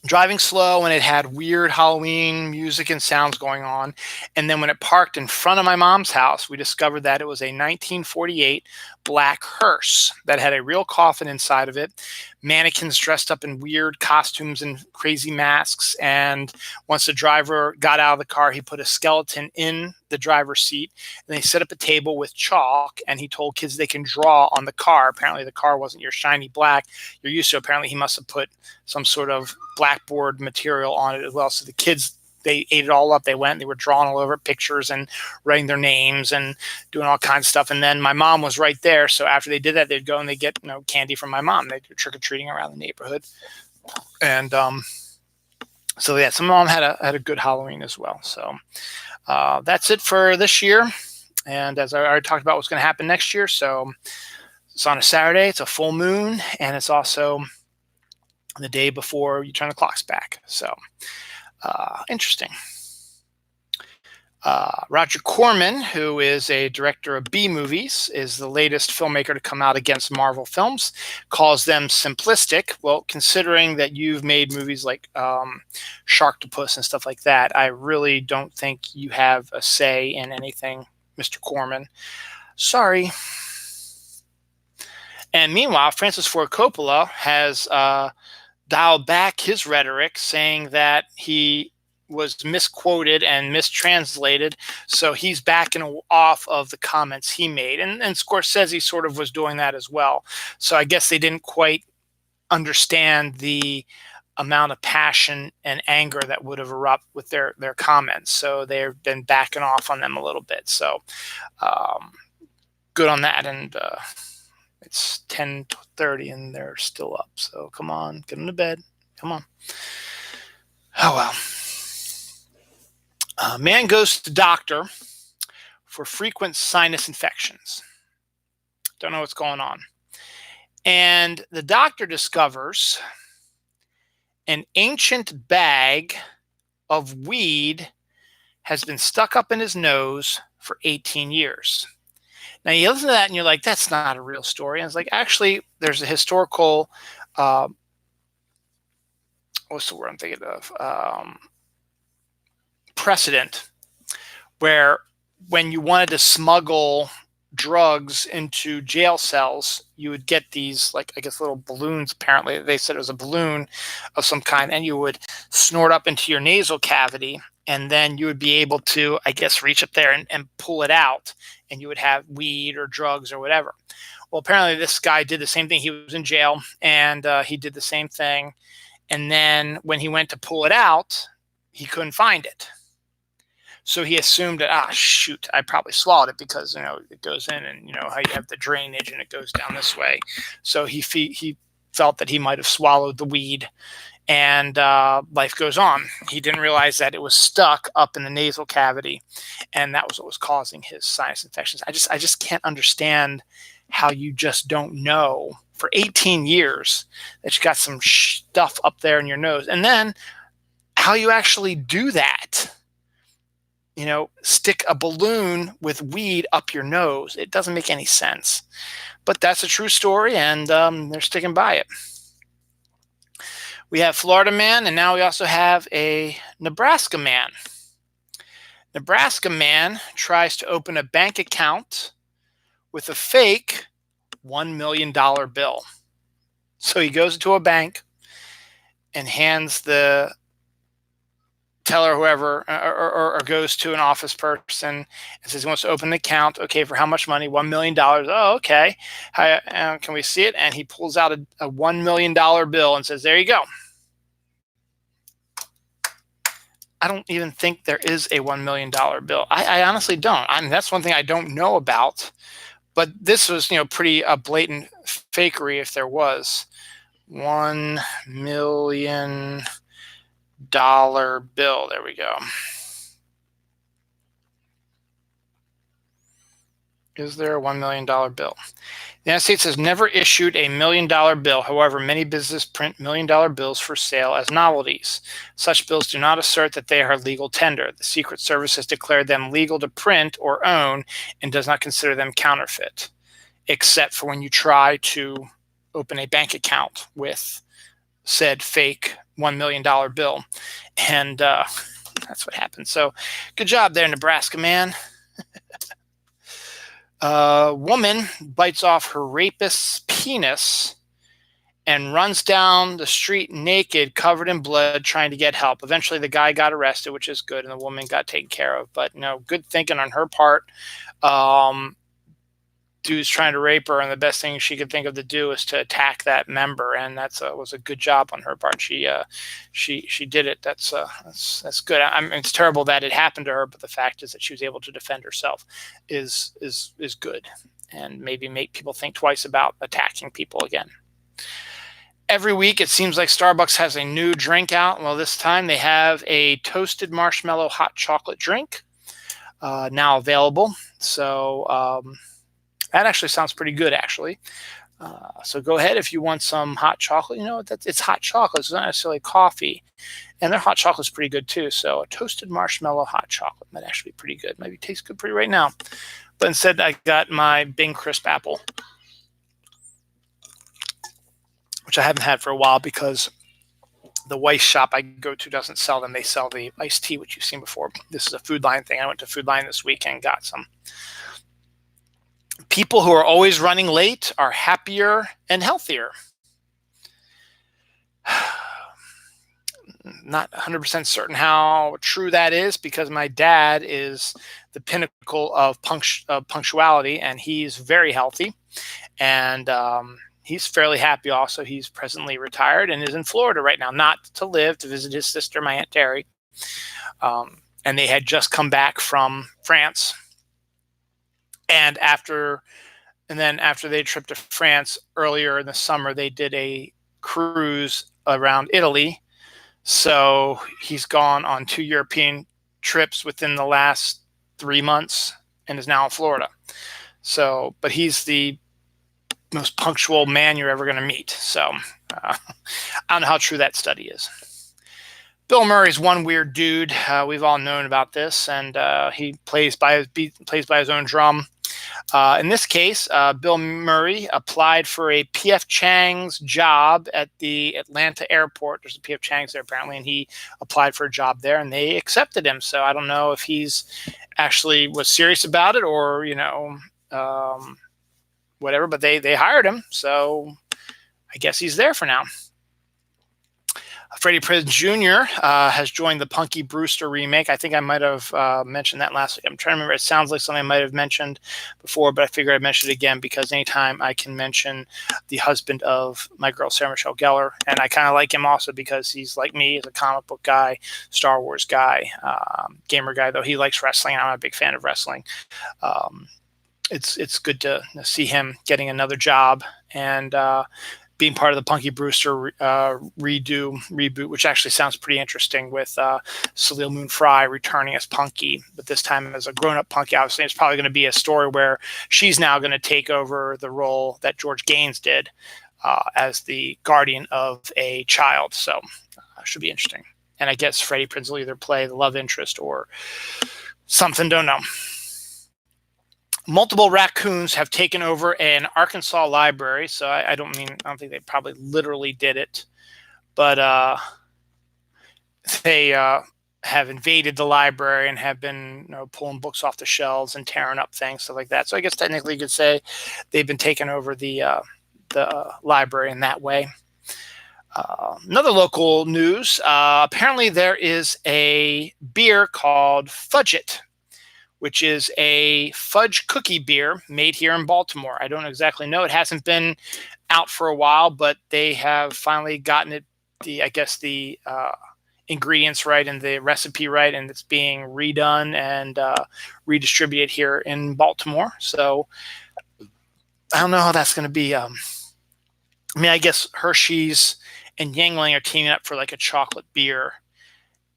driving slow, and it had weird Halloween music and sounds going on. And then when it parked in front of my mom's house, we discovered that it was a 1948 black hearse that had a real coffin inside of it, mannequins dressed up in weird costumes and crazy masks. And once the driver got out of the car, he put a skeleton in the driver's seat, and they set up a table with chalk, and he told kids they can draw on the car. Apparently the car wasn't your shiny black you're used to. Apparently he must have put some sort of blackboard material on it as well. So the kids, they ate it all up. They went, they were drawing all over pictures and writing their names and doing all kinds of stuff. And then my mom was right there. So after they did that, they'd go and they'd get, candy from my mom. They'd go trick-or-treating around the neighborhood. And so yeah, some mom had a good Halloween as well. So that's it for this year. And as I already talked about what's going to happen next year. So it's on a Saturday, it's a full moon, and it's also the day before you turn the clocks back. So interesting. Roger Corman, who is a director of B movies, is the latest filmmaker to come out against Marvel films, calls them simplistic. Well, considering that you've made movies like Sharktopus and stuff like that, I really don't think you have a say in anything, Mr. Corman. Sorry. And meanwhile, Francis Ford Coppola has dialed back his rhetoric, saying that he was misquoted and mistranslated. So he's backing off of the comments he made. And Scorsese sort of was doing that as well. So I guess they didn't quite understand the amount of passion and anger that would have erupted with their comments. So they've been backing off on them a little bit. So good on that. And it's 10:30 and they're still up. So come on, get them to bed. Come on. Oh, well. Man goes to doctor for frequent sinus infections. Don't know what's going on. And the doctor discovers an ancient bag of weed has been stuck up in his nose for 18 years. Now you listen to that and you're like, that's not a real story. And it's like, actually, there's a historical, what's the word I'm thinking of? Precedent where when you wanted to smuggle drugs into jail cells, you would get these, like, I guess, little balloons. Apparently they said it was a balloon of some kind, and you would snort up into your nasal cavity, and then you would be able to, I guess, reach up there and pull it out, and you would have weed or drugs or whatever. Well, apparently this guy did the same thing. He was in jail, and he did the same thing, and then when he went to pull it out, he couldn't find it. So he assumed that, shoot, I probably swallowed it because, it goes in and, how you have the drainage and it goes down this way. So he felt that he might have swallowed the weed, and life goes on. He didn't realize that it was stuck up in the nasal cavity, and that was what was causing his sinus infections. I just can't understand how you just don't know for 18 years that you got some stuff up there in your nose. And then how you actually do that. Stick a balloon with weed up your nose. It doesn't make any sense. But that's a true story, and they're sticking by it. We have Florida man, and now we also have a Nebraska man. Nebraska man tries to open a bank account with a fake $1 million bill. So he goes to a bank and hands the teller, whoever, or goes to an office person and says he wants to open an account. Okay, for how much money? $1 million. Oh, okay. Can we see it? And he pulls out a $1 million bill and says, there you go. I don't even think there is a $1 million bill. I honestly don't. That's one thing I don't know about. But this was, pretty blatant fakery if there was. $1 million bill. There we go. Is there a $1 million bill? The United States has never issued a $1 million bill. However, many businesses print $1 million bills for sale as novelties. Such bills do not assert that they are legal tender. The Secret Service has declared them legal to print or own and does not consider them counterfeit, except for when you try to open a bank account with said fake $1 million bill. And that's what happened. So good job there, Nebraska man. Woman bites off her rapist's penis and runs down the street naked, covered in blood, trying to get help. Eventually, the guy got arrested, which is good, and the woman got taken care of. But good thinking on her part. Dude's trying to rape her, and the best thing she could think of to do is to attack that member, and was a good job on her part. She did it. That's good. It's terrible that it happened to her, but the fact is that she was able to defend herself is good, and maybe make people think twice about attacking people again. Every week, it seems like Starbucks has a new drink out. Well, this time they have a toasted marshmallow hot chocolate drink now available. So that actually sounds pretty good, actually. So go ahead if you want some hot chocolate. It's hot chocolate. It's not necessarily coffee. And their hot chocolate is pretty good, too. So a toasted marshmallow hot chocolate might actually be pretty good. Maybe tastes good pretty right now. But instead, I got my Bing Crisp Apple, which I haven't had for a while because the Weiss shop I go to doesn't sell them. They sell the iced tea, which you've seen before. This is a Food Line thing. I went to Food Line this weekend and got some. People who are always running late are happier and healthier. Not 100% certain how true that is, because my dad is the pinnacle of punctuality, and he's very healthy. And he's fairly happy also. He's presently retired and is in Florida right now, not to live, to visit his sister, my Aunt Terry. And they had just come back from France. And after their trip to France earlier in the summer, they did a cruise around Italy. So he's gone on 2 European trips within the last 3 months and is now in Florida. So, but he's the most punctual man you're ever going to meet. So I don't know how true that study is. Bill Murray's one weird dude. We've all known about this, and he plays by his own drum. In this case, Bill Murray applied for a P.F. Chang's job at the Atlanta airport. There's a P.F. Chang's there apparently, and he applied for a job there, and they accepted him. So I don't know if he's actually was serious about it or whatever, but they hired him. So I guess he's there for now. Freddie Prinze Jr. Has joined the Punky Brewster remake. I think I might have mentioned that last week. I'm trying to remember. It sounds like something I might have mentioned before, but I figured I'd mention it again because anytime I can mention the husband of my girl, Sarah Michelle Gellar, and I kind of like him also because he's like me, he's a comic book guy, Star Wars guy, gamer guy, though he likes wrestling. I'm a big fan of wrestling. It's good to see him getting another job and being part of the Punky Brewster reboot, which actually sounds pretty interesting, with Salil Moon Fry returning as Punky, but this time as a grown-up Punky. Obviously, it's probably going to be a story where she's now going to take over the role that George Gaines did as the guardian of a child. So should be interesting. And I guess Freddie Prinze will either play the love interest or something, don't know. Multiple raccoons have taken over an Arkansas library. So I don't think they probably literally did it, but they have invaded the library and have been pulling books off the shelves and tearing up things, stuff like that. So I guess technically you could say they've been taking over the library in that way. Another local news, apparently there is a beer called Fudge It, which is a fudge cookie beer made here in Baltimore. I don't exactly know. It hasn't been out for a while, but they have finally gotten it, the ingredients right and the recipe right, and it's being redone and redistributed here in Baltimore. So I don't know how that's going to be. I guess Hershey's and Yangling are teaming up for like a chocolate beer.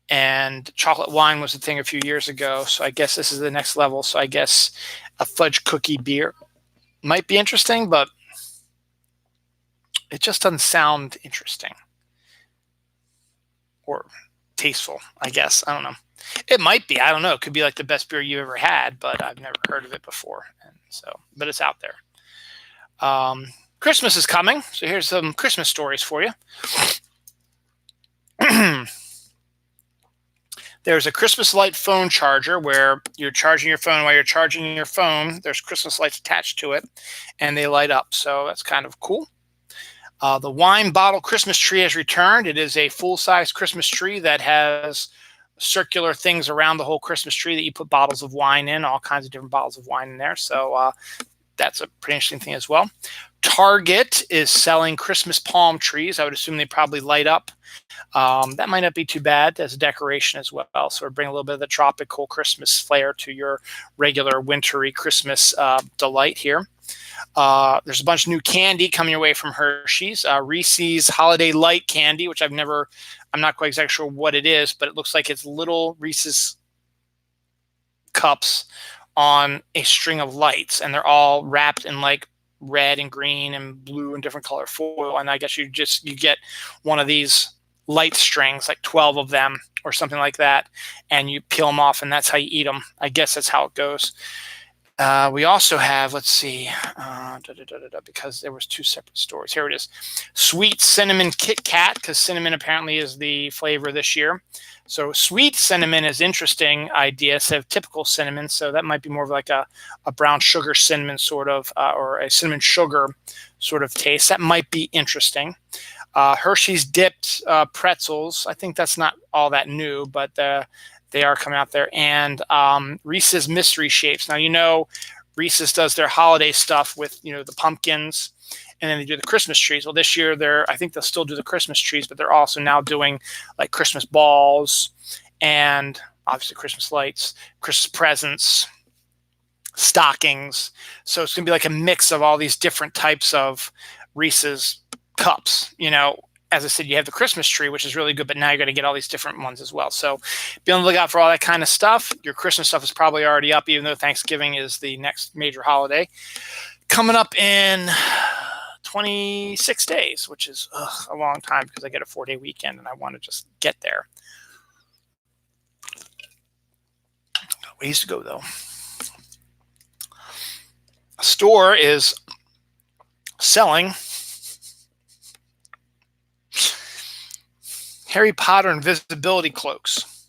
And chocolate wine was a thing a few years ago. So I guess this is the next level. So I guess a fudge cookie beer might be interesting, but it just doesn't sound interesting or tasteful, I guess. I don't know. It might be. I don't know. It could be like the best beer you ever had, but I've never heard of it before. And so, but it's out there. Christmas is coming. So here's some Christmas stories for you. There's a Christmas light phone charger where you're charging your phone. While you're charging your phone, there's Christmas lights attached to it, and they light up. So that's kind of cool. The wine bottle Christmas tree has returned. It is a full-size Christmas tree that has circular things around the whole Christmas tree that you put bottles of wine in, all kinds of different bottles of wine in there. So that's a pretty interesting thing as well. Target is selling Christmas palm trees. I would assume they probably light up. That might not be too bad as a decoration as well. So we're bringing a little bit of the tropical Christmas flair to your regular wintry Christmas delight here. There's a bunch of new candy coming your way from Hershey's. Reese's Holiday Light Candy, which I'm not quite exactly sure what it is, but it looks like it's little Reese's cups on a string of lights, and they're all wrapped in like red and green and blue and different color foil. And I guess you get one of these light strings, like 12 of them or something like that, and you peel them off, and that's how you eat them. I guess that's how it goes. We also have, let's see, because there was two separate stores. Here it is. Sweet Cinnamon Kit Kat, because cinnamon apparently is the flavor this year. So sweet cinnamon is interesting idea instead of typical cinnamon. So that might be more of like a brown sugar cinnamon sort of, or a cinnamon sugar sort of taste. That might be interesting. Hershey's dipped pretzels. I think that's not all that new, but they are coming out there. And Reese's mystery shapes. Now, Reese's does their holiday stuff with, the pumpkins, and then they do the Christmas trees. Well, this year I think they'll still do the Christmas trees, but they're also now doing like Christmas balls and obviously Christmas lights, Christmas presents, stockings. So it's going to be like a mix of all these different types of Reese's cups. As I said, you have the Christmas tree, which is really good, but now you're going to get all these different ones as well. So be on the lookout for all that kind of stuff. Your Christmas stuff is probably already up, even though Thanksgiving is the next major holiday. Coming up in 26 days, which is a long time because I get a 4-day weekend and I want to just get there. Ways to go, though. A store is selling Harry Potter invisibility cloaks,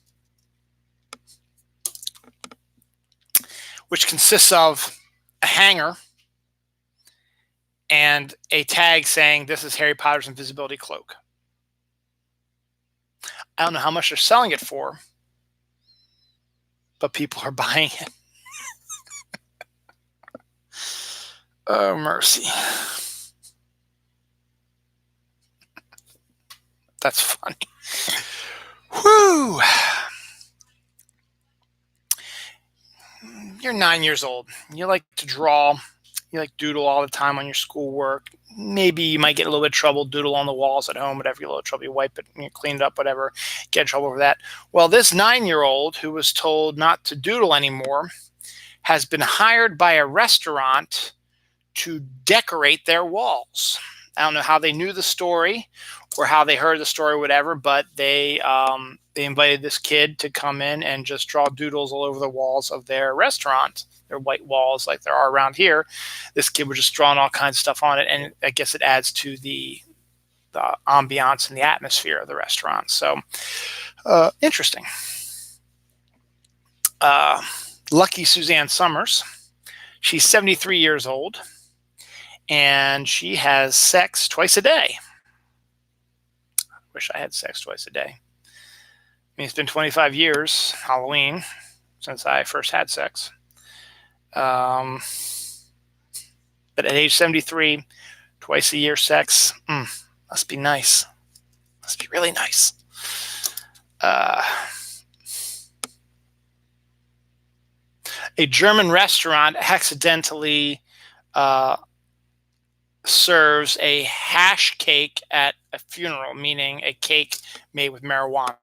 which consists of a hanger and a tag saying this is Harry Potter's invisibility cloak. I don't know how much they're selling it for, but people are buying it. Oh, mercy. That's funny. Whew. You're 9 years old. You like to draw. You like doodle all the time on your schoolwork. Maybe you might get a little bit of trouble, doodle on the walls at home, whatever. You get a little trouble, you wipe it, you clean it up, whatever. Get in trouble over that. Well, this 9-year-old who was told not to doodle anymore has been hired by a restaurant to decorate their walls. I don't know how they knew the story or how they heard the story or whatever, but they invited this kid to come in and just draw doodles all over the walls of their restaurant, their white walls like there are around here. This kid was just drawing all kinds of stuff on it, and I guess it adds to the ambiance and the atmosphere of the restaurant. So interesting. Lucky Suzanne Summers, she's 73 years old, and she has sex twice a day. Wish I had sex twice a day. I mean, it's been 25 years, Halloween, since I first had sex. But at age 73, twice a year sex, must be nice. Must be really nice. A German restaurant accidentally serves a hash cake at a funeral, meaning a cake made with marijuana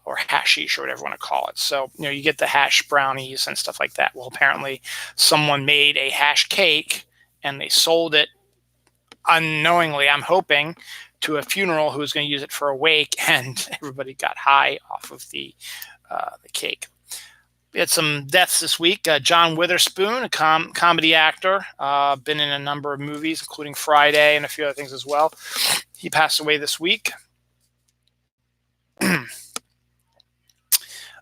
or hashish or whatever you want to call it. So, you get the hash brownies and stuff like that. Well, apparently someone made a hash cake and they sold it unknowingly, I'm hoping, to a funeral who was going to use it for a wake, and everybody got high off of the cake. We had some deaths this week. John Witherspoon, a comedy actor, been in a number of movies, including Friday and a few other things as well. He passed away this week.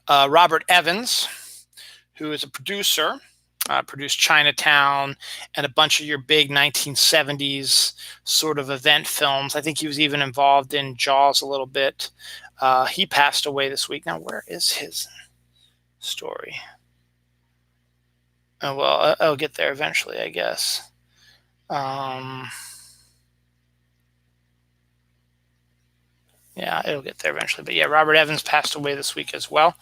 Robert Evans, who is a producer produced Chinatown and a bunch of your big 1970s sort of event films. I think he was even involved in Jaws a little bit. He passed away this week. Now, where is his story? Oh, well, I'll get there eventually, I guess. Yeah, it'll get there eventually. But yeah, Robert Evans passed away this week as well.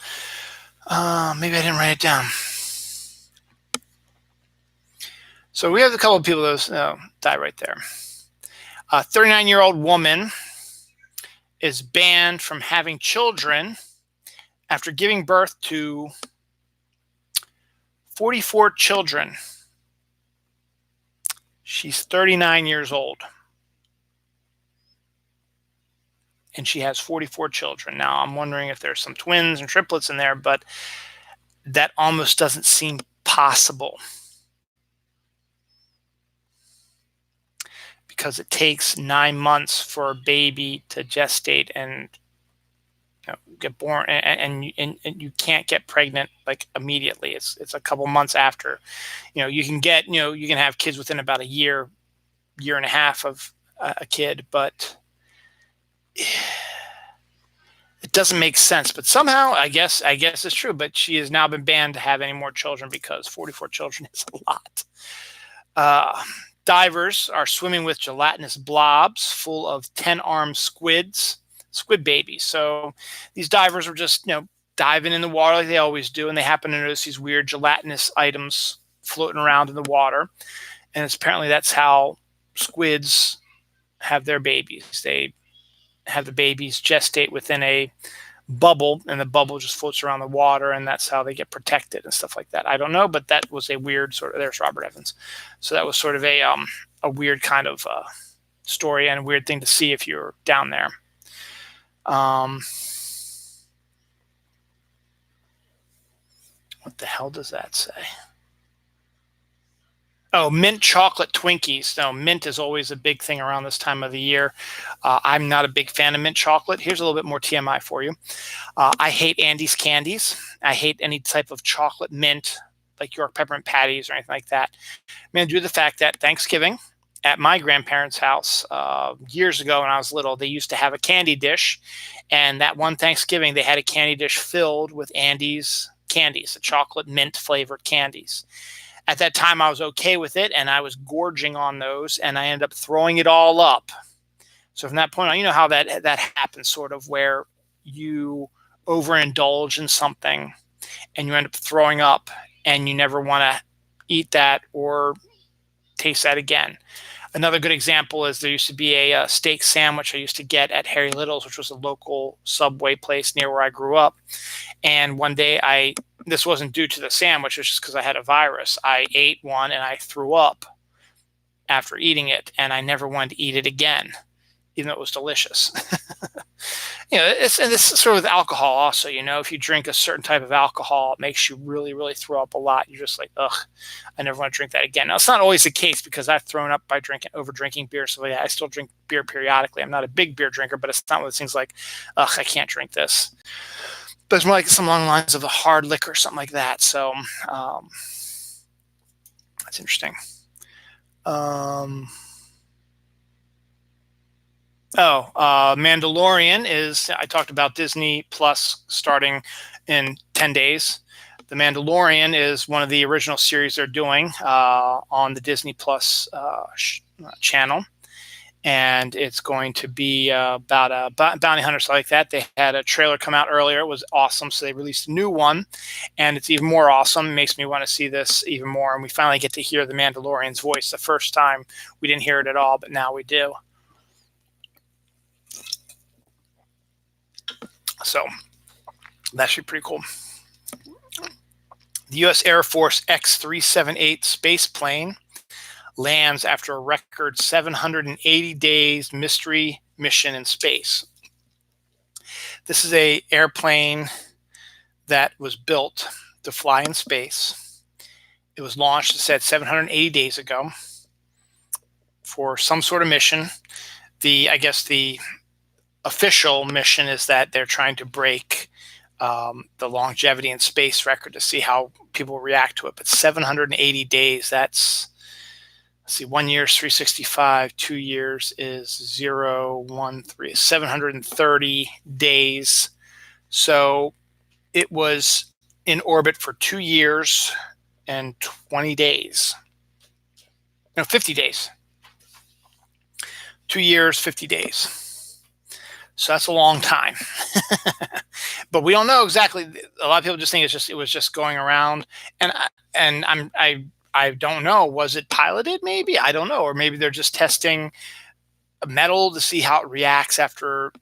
Maybe I didn't write it down. So we have a couple of people that died right there. A 39-year-old woman is banned from having children after giving birth to 44 children. She's 39 years old. And she has 44 children. Now, I'm wondering if there's some twins and triplets in there, but that almost doesn't seem possible. Because it takes 9 months for a baby to gestate and get born, and you can't get pregnant like immediately. It's a couple months after. You can have kids within about a year and a half of a kid, but it doesn't make sense. But somehow, I guess it's true. But she has now been banned to have any more children because 44 children is a lot. Divers are swimming with gelatinous blobs full of 10-armed squid babies. So these divers are just, diving in the water like they always do, and they happen to notice these weird gelatinous items floating around in the water. And apparently that's how squids have their babies. They have the babies gestate within a bubble, and the bubble just floats around the water, and that's how they get protected and stuff like that. I don't know, but that was a weird sort of. There's Robert Evans. So that was sort of a weird kind of story and a weird thing to see if you're down there. What the hell does that say? Oh, mint chocolate Twinkies. No, mint is always a big thing around this time of the year. I'm not a big fan of mint chocolate. Here's a little bit more TMI for you. I hate Andes candies. I hate any type of chocolate mint, like York peppermint patties or anything like that. Man, due to the fact that Thanksgiving at my grandparents' house years ago when I was little, they used to have a candy dish. And that one Thanksgiving, they had a candy dish filled with Andes candies, the chocolate mint flavored candies. At that time, I was okay with it, and I was gorging on those, and I ended up throwing it all up. So from that point on, you know how that happens, sort of, where you overindulge in something, and you end up throwing up, and you never want to eat that or taste that again. Another good example is there used to be a steak sandwich I used to get at Harry Little's, which was a local Subway place near where I grew up. And one day this wasn't due to the sandwich, it's just because I had a virus. I ate one and I threw up after eating it, and I never wanted to eat it again, even though it was delicious. It's sort of with alcohol also. If you drink a certain type of alcohol, it makes you really, really throw up a lot. You're just like, ugh, I never want to drink that again. Now, it's not always the case because I've thrown up by over drinking beer. So yeah, I still drink beer periodically. I'm not a big beer drinker, but it's not one of those things like, ugh, I can't drink this. But it's more like some along the lines of a hard liquor or something like that. So that's interesting. Mandalorian I talked about Disney Plus starting in 10 days. The Mandalorian is one of the original series they're doing on the Disney Plus channel. And it's going to be about a bounty hunter, stuff like that. They had a trailer come out earlier. It was awesome. So they released a new one, and it's even more awesome. It makes me want to see this even more. And we finally get to hear the Mandalorian's voice. The first time we didn't hear it at all, but now we do. So that should be pretty cool. The U.S. Air Force X-378 space plane lands after a record 780 days mystery mission in space. This is an airplane that was built to fly in space. It was launched, it said, 780 days ago for some sort of mission. I guess the official mission is that they're trying to break the longevity and space record to see how people react to it. But 780 days, that's, let's see, 1 year is 365, 2 years is 0, 1, 3, 730 days. So it was in orbit for 2 years and 20 days. No, 50 days. 2 years, 50 days. So that's a long time. But we don't know exactly. A lot of people just think it was just going around, and I don't know. Was it piloted? Maybe, I don't know, or maybe they're just testing metal to see how it reacts after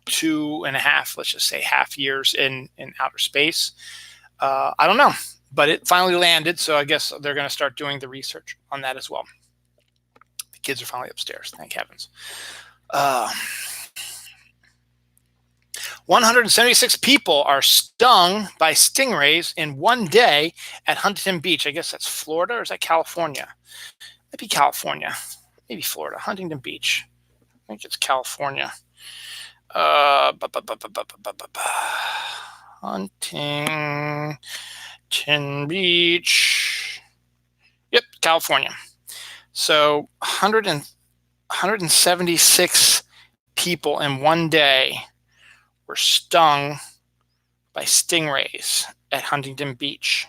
2.5, let's just say half years in outer space. I don't know, but it finally landed, so I guess they're going to start doing the research on that as well. The kids are finally upstairs, thank heavens. 176 people are stung by stingrays in 1 day at Huntington Beach. I guess that's Florida, or is that California? Maybe California, maybe Florida. Huntington Beach. I think it's California. Huntington Beach. Yep, California. So 176 people in 1 day were stung by stingrays at Huntington Beach.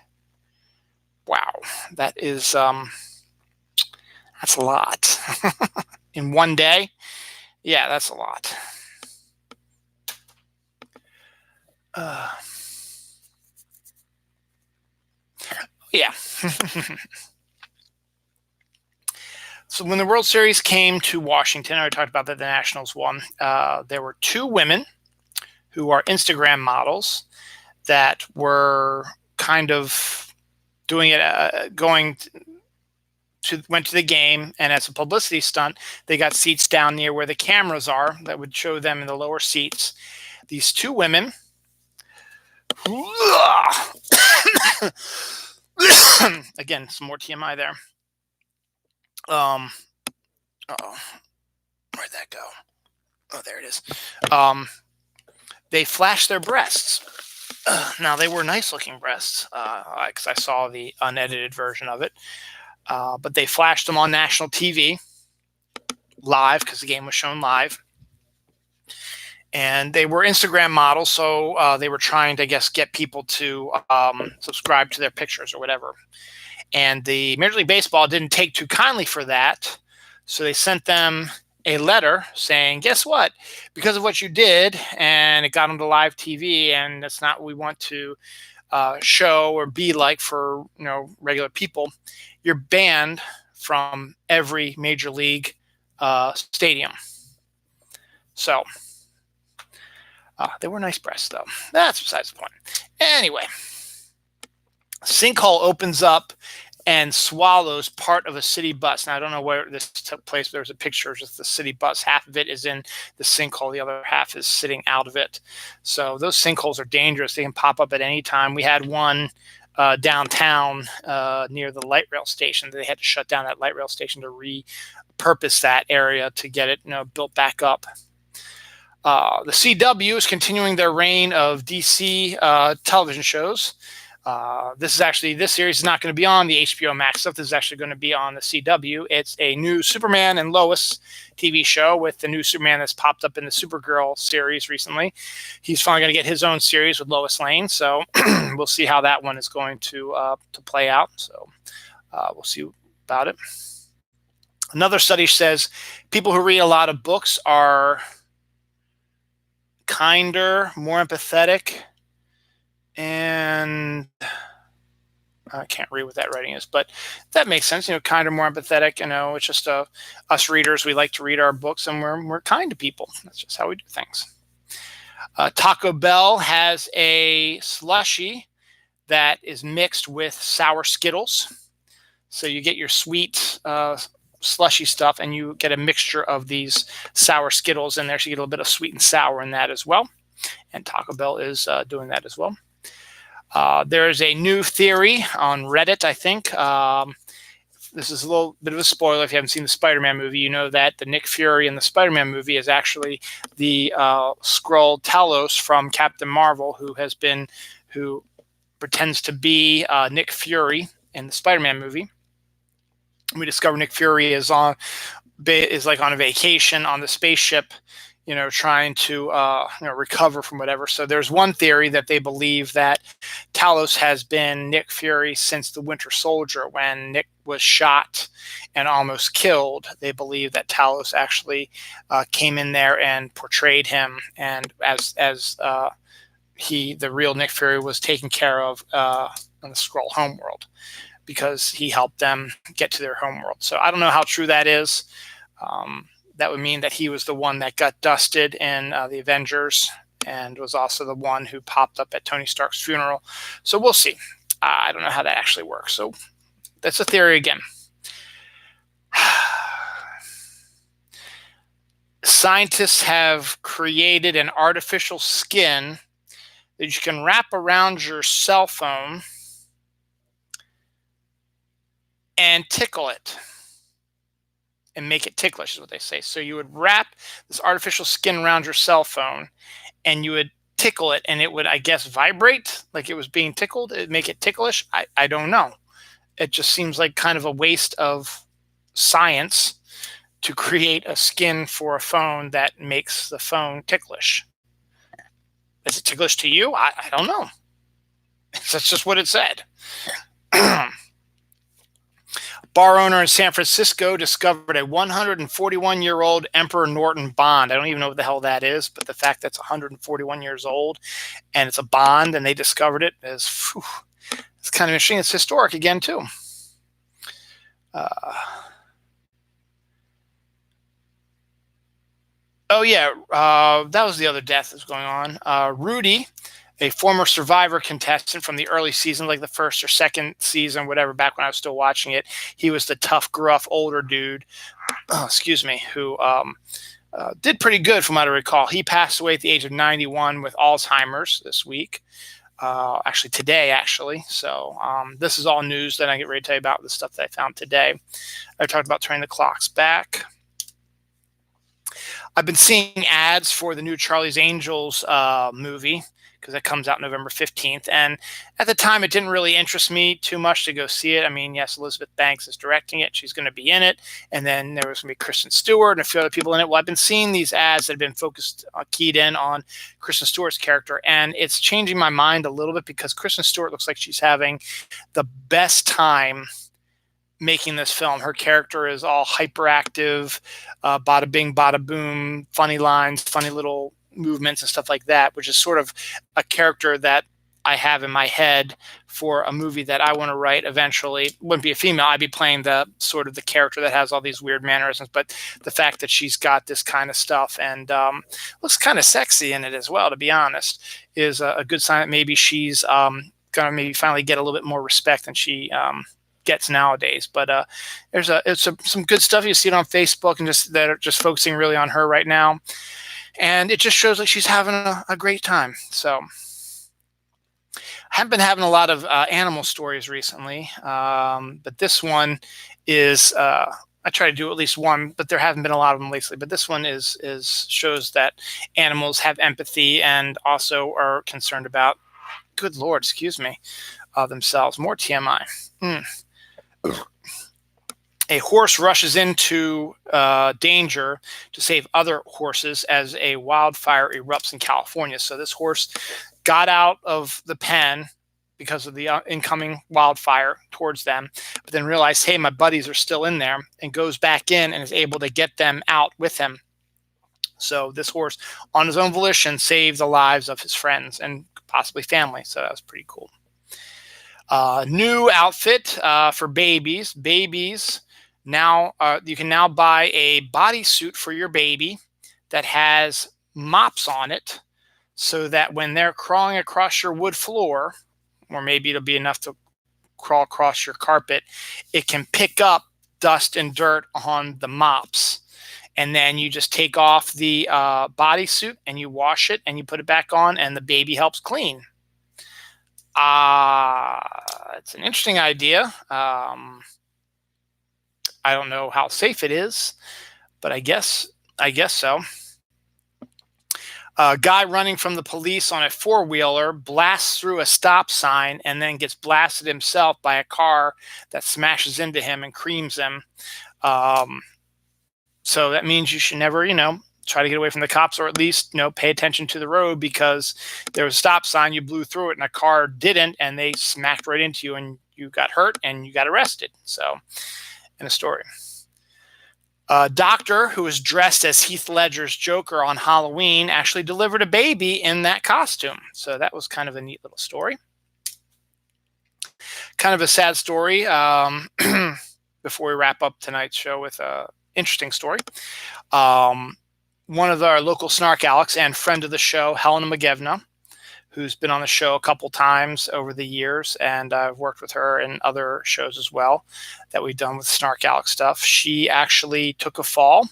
Wow, that is that's a lot. In 1 day? Yeah, that's a lot. Yeah. So when the World Series came to Washington, I already talked about that the Nationals won. There were 2 women who are Instagram models that were kind of doing it, went to the game, and as a publicity stunt, they got seats down near where the cameras are that would show them in the lower seats. These 2 women, again, some more TMI there. Uh-oh, where'd that go? Oh, there it is. They flashed their breasts. Now, they were nice-looking breasts, because I saw the unedited version of it. But they flashed them on national TV live, because the game was shown live. And they were Instagram models, so they were trying to, I guess, get people to subscribe to their pictures or whatever. And the Major League Baseball didn't take too kindly for that, so they sent them a letter saying, guess what? Because of what you did, and it got onto live TV, and that's not what we want to show or be like for regular people, you're banned from every major league stadium. So they were nice breasts, though. That's besides the point. Anyway, sinkhole opens up and swallows part of a city bus. Now, I don't know where this took place, but there's a picture of just the city bus. Half of it is in the sinkhole. The other half is sitting out of it. So those sinkholes are dangerous. They can pop up at any time. We had one downtown near the light rail station. They had to shut down that light rail station to repurpose that area to get it built back up. The CW is continuing their reign of DC television shows. This series is not going to be on the HBO Max stuff. This is actually going to be on the CW. It's a new Superman and Lois TV show with the new Superman that's popped up in the Supergirl series recently. He's finally going to get his own series with Lois Lane, so we'll see how that one is going to play out. So we'll see about it. Another study says people who read a lot of books are kinder, more empathetic, and I can't read what that writing is, but that makes sense. Kinder, more empathetic. It's just us readers. We like to read our books, and we're kind to people. That's just how we do things. Taco Bell has a slushie that is mixed with sour Skittles. So you get your sweet slushy stuff, and you get a mixture of these sour Skittles in there. So you get a little bit of sweet and sour in that as well. And Taco Bell is doing that as well. There is a new theory on Reddit, I think, this is a little bit of a spoiler if you haven't seen the Spider-Man movie. You know that the Nick Fury in the Spider-Man movie is actually the Skrull Talos from Captain Marvel, who pretends to be Nick Fury in the Spider-Man movie. We discover Nick Fury is like on a vacation on the spaceship, trying to recover from whatever. So there's one theory that they believe that Talos has been Nick Fury since the Winter Soldier, when Nick was shot and almost killed. They believe that Talos actually came in there and portrayed him, and as the real Nick Fury was taken care of in the Skrull homeworld, because he helped them get to their homeworld. So I don't know how true that is. That would mean that he was the one that got dusted in the Avengers, and was also the one who popped up at Tony Stark's funeral. So we'll see. I don't know how that actually works. So that's a theory again. Scientists have created an artificial skin that you can wrap around your cell phone and tickle it and make it ticklish, is what they say. So you would wrap this artificial skin around your cell phone and you would tickle it, and it would, I guess, vibrate like it was being tickled. It'd make it ticklish. I don't know. It just seems like kind of a waste of science to create a skin for a phone that makes the phone ticklish. Is it ticklish to you? I don't know. That's just what it said. Bar owner in San Francisco discovered a 141-year-old Emperor Norton Bond. I don't even know what the hell that is, but the fact that it's 141 years old and it's a Bond and they discovered it is, it's kind of interesting. It's historic again, too. Oh, yeah, that was the other death that's going on. Rudy, a former Survivor contestant from the early season, like the first or second season, whatever, back when I was still watching it. He was the tough, gruff, older dude, who did pretty good from what I recall. He passed away at the age of 91 with Alzheimer's this week. Actually, today. So this is all news that I get ready to tell you about, the stuff that I found today. I talked about turning the clocks back. I've been seeing ads for the new Charlie's Angels movie, because it comes out November 15th. And at the time, it didn't really interest me too much to go see it. I mean, yes, Elizabeth Banks is directing it. She's going to be in it. And then there was going to be Kristen Stewart and a few other people in it. Well, I've been seeing these ads that have been focused, keyed in on Kristen Stewart's character. And it's changing my mind a little bit, because Kristen Stewart looks like she's having the best time making this film. Her character is all hyperactive, bada bing, bada boom, funny lines, funny little movements and stuff like that, which is sort of a character that I have in my head for a movie that I want to write eventually. Wouldn't be a female. I'd be playing the sort of the character that has all these weird mannerisms, but the fact that she's got this kind of stuff and looks kind of sexy in it as well, to be honest, is a good sign that maybe she's going to maybe finally get a little bit more respect than she gets nowadays. But it's some good stuff. You see it on Facebook, and that are just focusing really on her right now. And it just shows like she's having a great time. So I haven't been having a lot of animal stories recently, but this one is, I try to do at least one, but there haven't been a lot of them lately. But this one shows that animals have empathy and also are concerned about, good Lord, excuse me, themselves. More TMI. A horse rushes into danger to save other horses as a wildfire erupts in California. So this horse got out of the pen because of the incoming wildfire towards them, but then realized, hey, my buddies are still in there, and goes back in and is able to get them out with him. So this horse, on his own volition, saved the lives of his friends and possibly family. So that was pretty cool. New outfit for babies. Babies now, you can now buy a bodysuit for your baby that has mops on it, so that when they're crawling across your wood floor, or maybe it'll be enough to crawl across your carpet, it can pick up dust and dirt on the mops. And then you just take off the bodysuit and you wash it and you put it back on, and the baby helps clean. It's an interesting idea. I don't know how safe it is, but I guess so. A guy running from the police on a four-wheeler blasts through a stop sign and then gets blasted himself by a car that smashes into him and creams him. Um, so that means you should never, try to get away from the cops, or at least, pay attention to the road, because there was a stop sign, you blew through it, and a car didn't, and they smacked right into you, and you got hurt and you got arrested. So, in a story. A doctor who was dressed as Heath Ledger's Joker on Halloween actually delivered a baby in that costume. So that was kind of a neat little story. Kind of a sad story before we wrap up tonight's show with an interesting story. One of our local Snark Alex and friend of the show, Helena McGevna, who's been on the show a couple times over the years, and I've worked with her in other shows as well that we've done with Snark Alex stuff. She actually took a fall,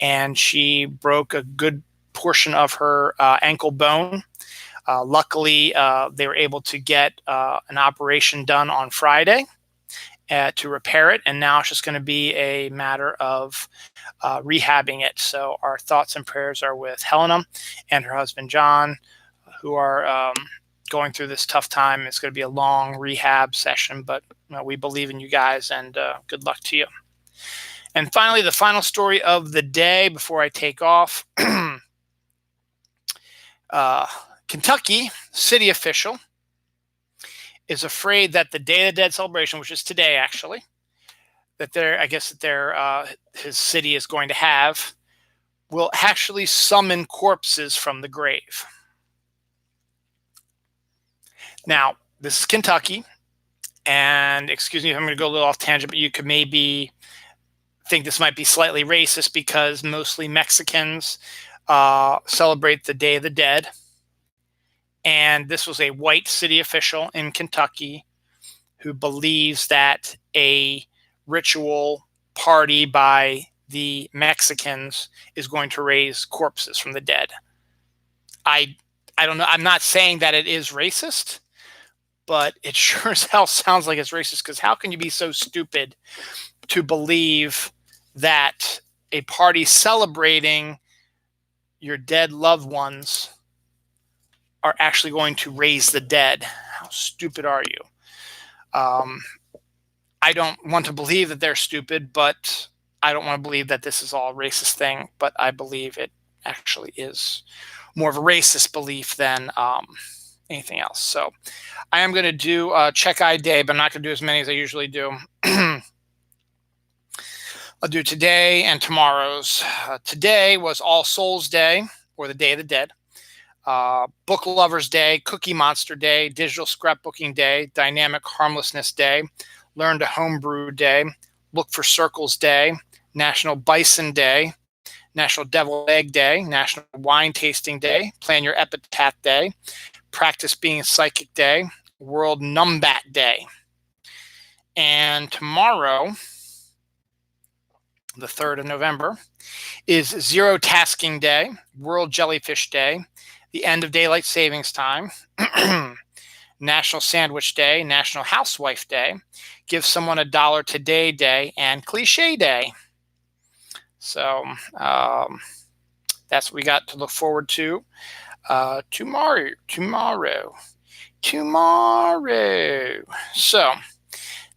and she broke a good portion of her ankle bone. Luckily, they were able to get an operation done on Friday to repair it, and now it's just going to be a matter of rehabbing it. So our thoughts and prayers are with Helena and her husband, John, who are going through this tough time. It's going to be a long rehab session, but we believe in you guys, and good luck to you. And finally, the final story of the day before I take off. Kentucky city official is afraid that the Day of the Dead celebration, which is today actually, that his city is going to have, will actually summon corpses from the grave. Now, this is Kentucky, and excuse me if I'm going to go a little off tangent, but you could maybe think this might be slightly racist, because mostly Mexicans celebrate the Day of the Dead. And this was a white city official in Kentucky who believes that a ritual party by the Mexicans is going to raise corpses from the dead. I don't know. I'm not saying that it is racist, but it sure as hell sounds like it's racist, because how can you be so stupid to believe that a party celebrating your dead loved ones are actually going to raise the dead? How stupid are you? I don't want to believe that they're stupid, but I don't want to believe that this is all a racist thing, but I believe it actually is more of a racist belief than anything else. So I am going to do a check-eye day, but I'm not going to do as many as I usually do. I'll do today and tomorrow's. Today was All Souls Day, or the Day of the Dead. Book Lovers Day, Cookie Monster Day, Digital Scrapbooking Day, Dynamic Harmlessness Day, Learn to Homebrew Day, Look for Circles Day, National Bison Day, National Deviled Egg Day, National Wine Tasting Day, Plan Your Epitaph Day, Practice Being Psychic Day, World Numbat Day. And tomorrow, the 3rd of November, is Zero Tasking Day, World Jellyfish Day, the End of Daylight Savings Time, National Sandwich Day, National Housewife Day, Give Someone $1 Today Day, and Cliche Day. So that's what we got to look forward to tomorrow. So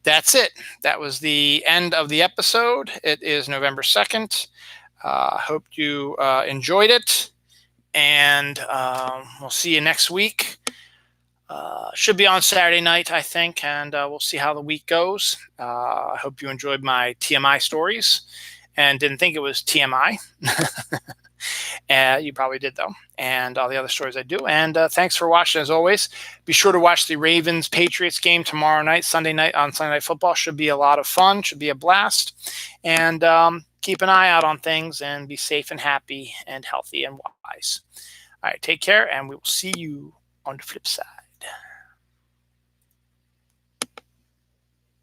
that's it. That was the end of the episode. It is November 2nd. Hope you enjoyed it. And we'll see you next week. Should be on Saturday night, I think, and we'll see how the week goes. I hope you enjoyed my TMI stories and didn't think it was TMI. You probably did, though, and all the other stories I do. And thanks for watching, as always. Be sure to watch the Ravens-Patriots game tomorrow night, Sunday night on Sunday Night Football. Should be a lot of fun. Should be a blast. And keep an eye out on things, and be safe and happy and healthy and wise. All right, take care, and we will see you on the flip side.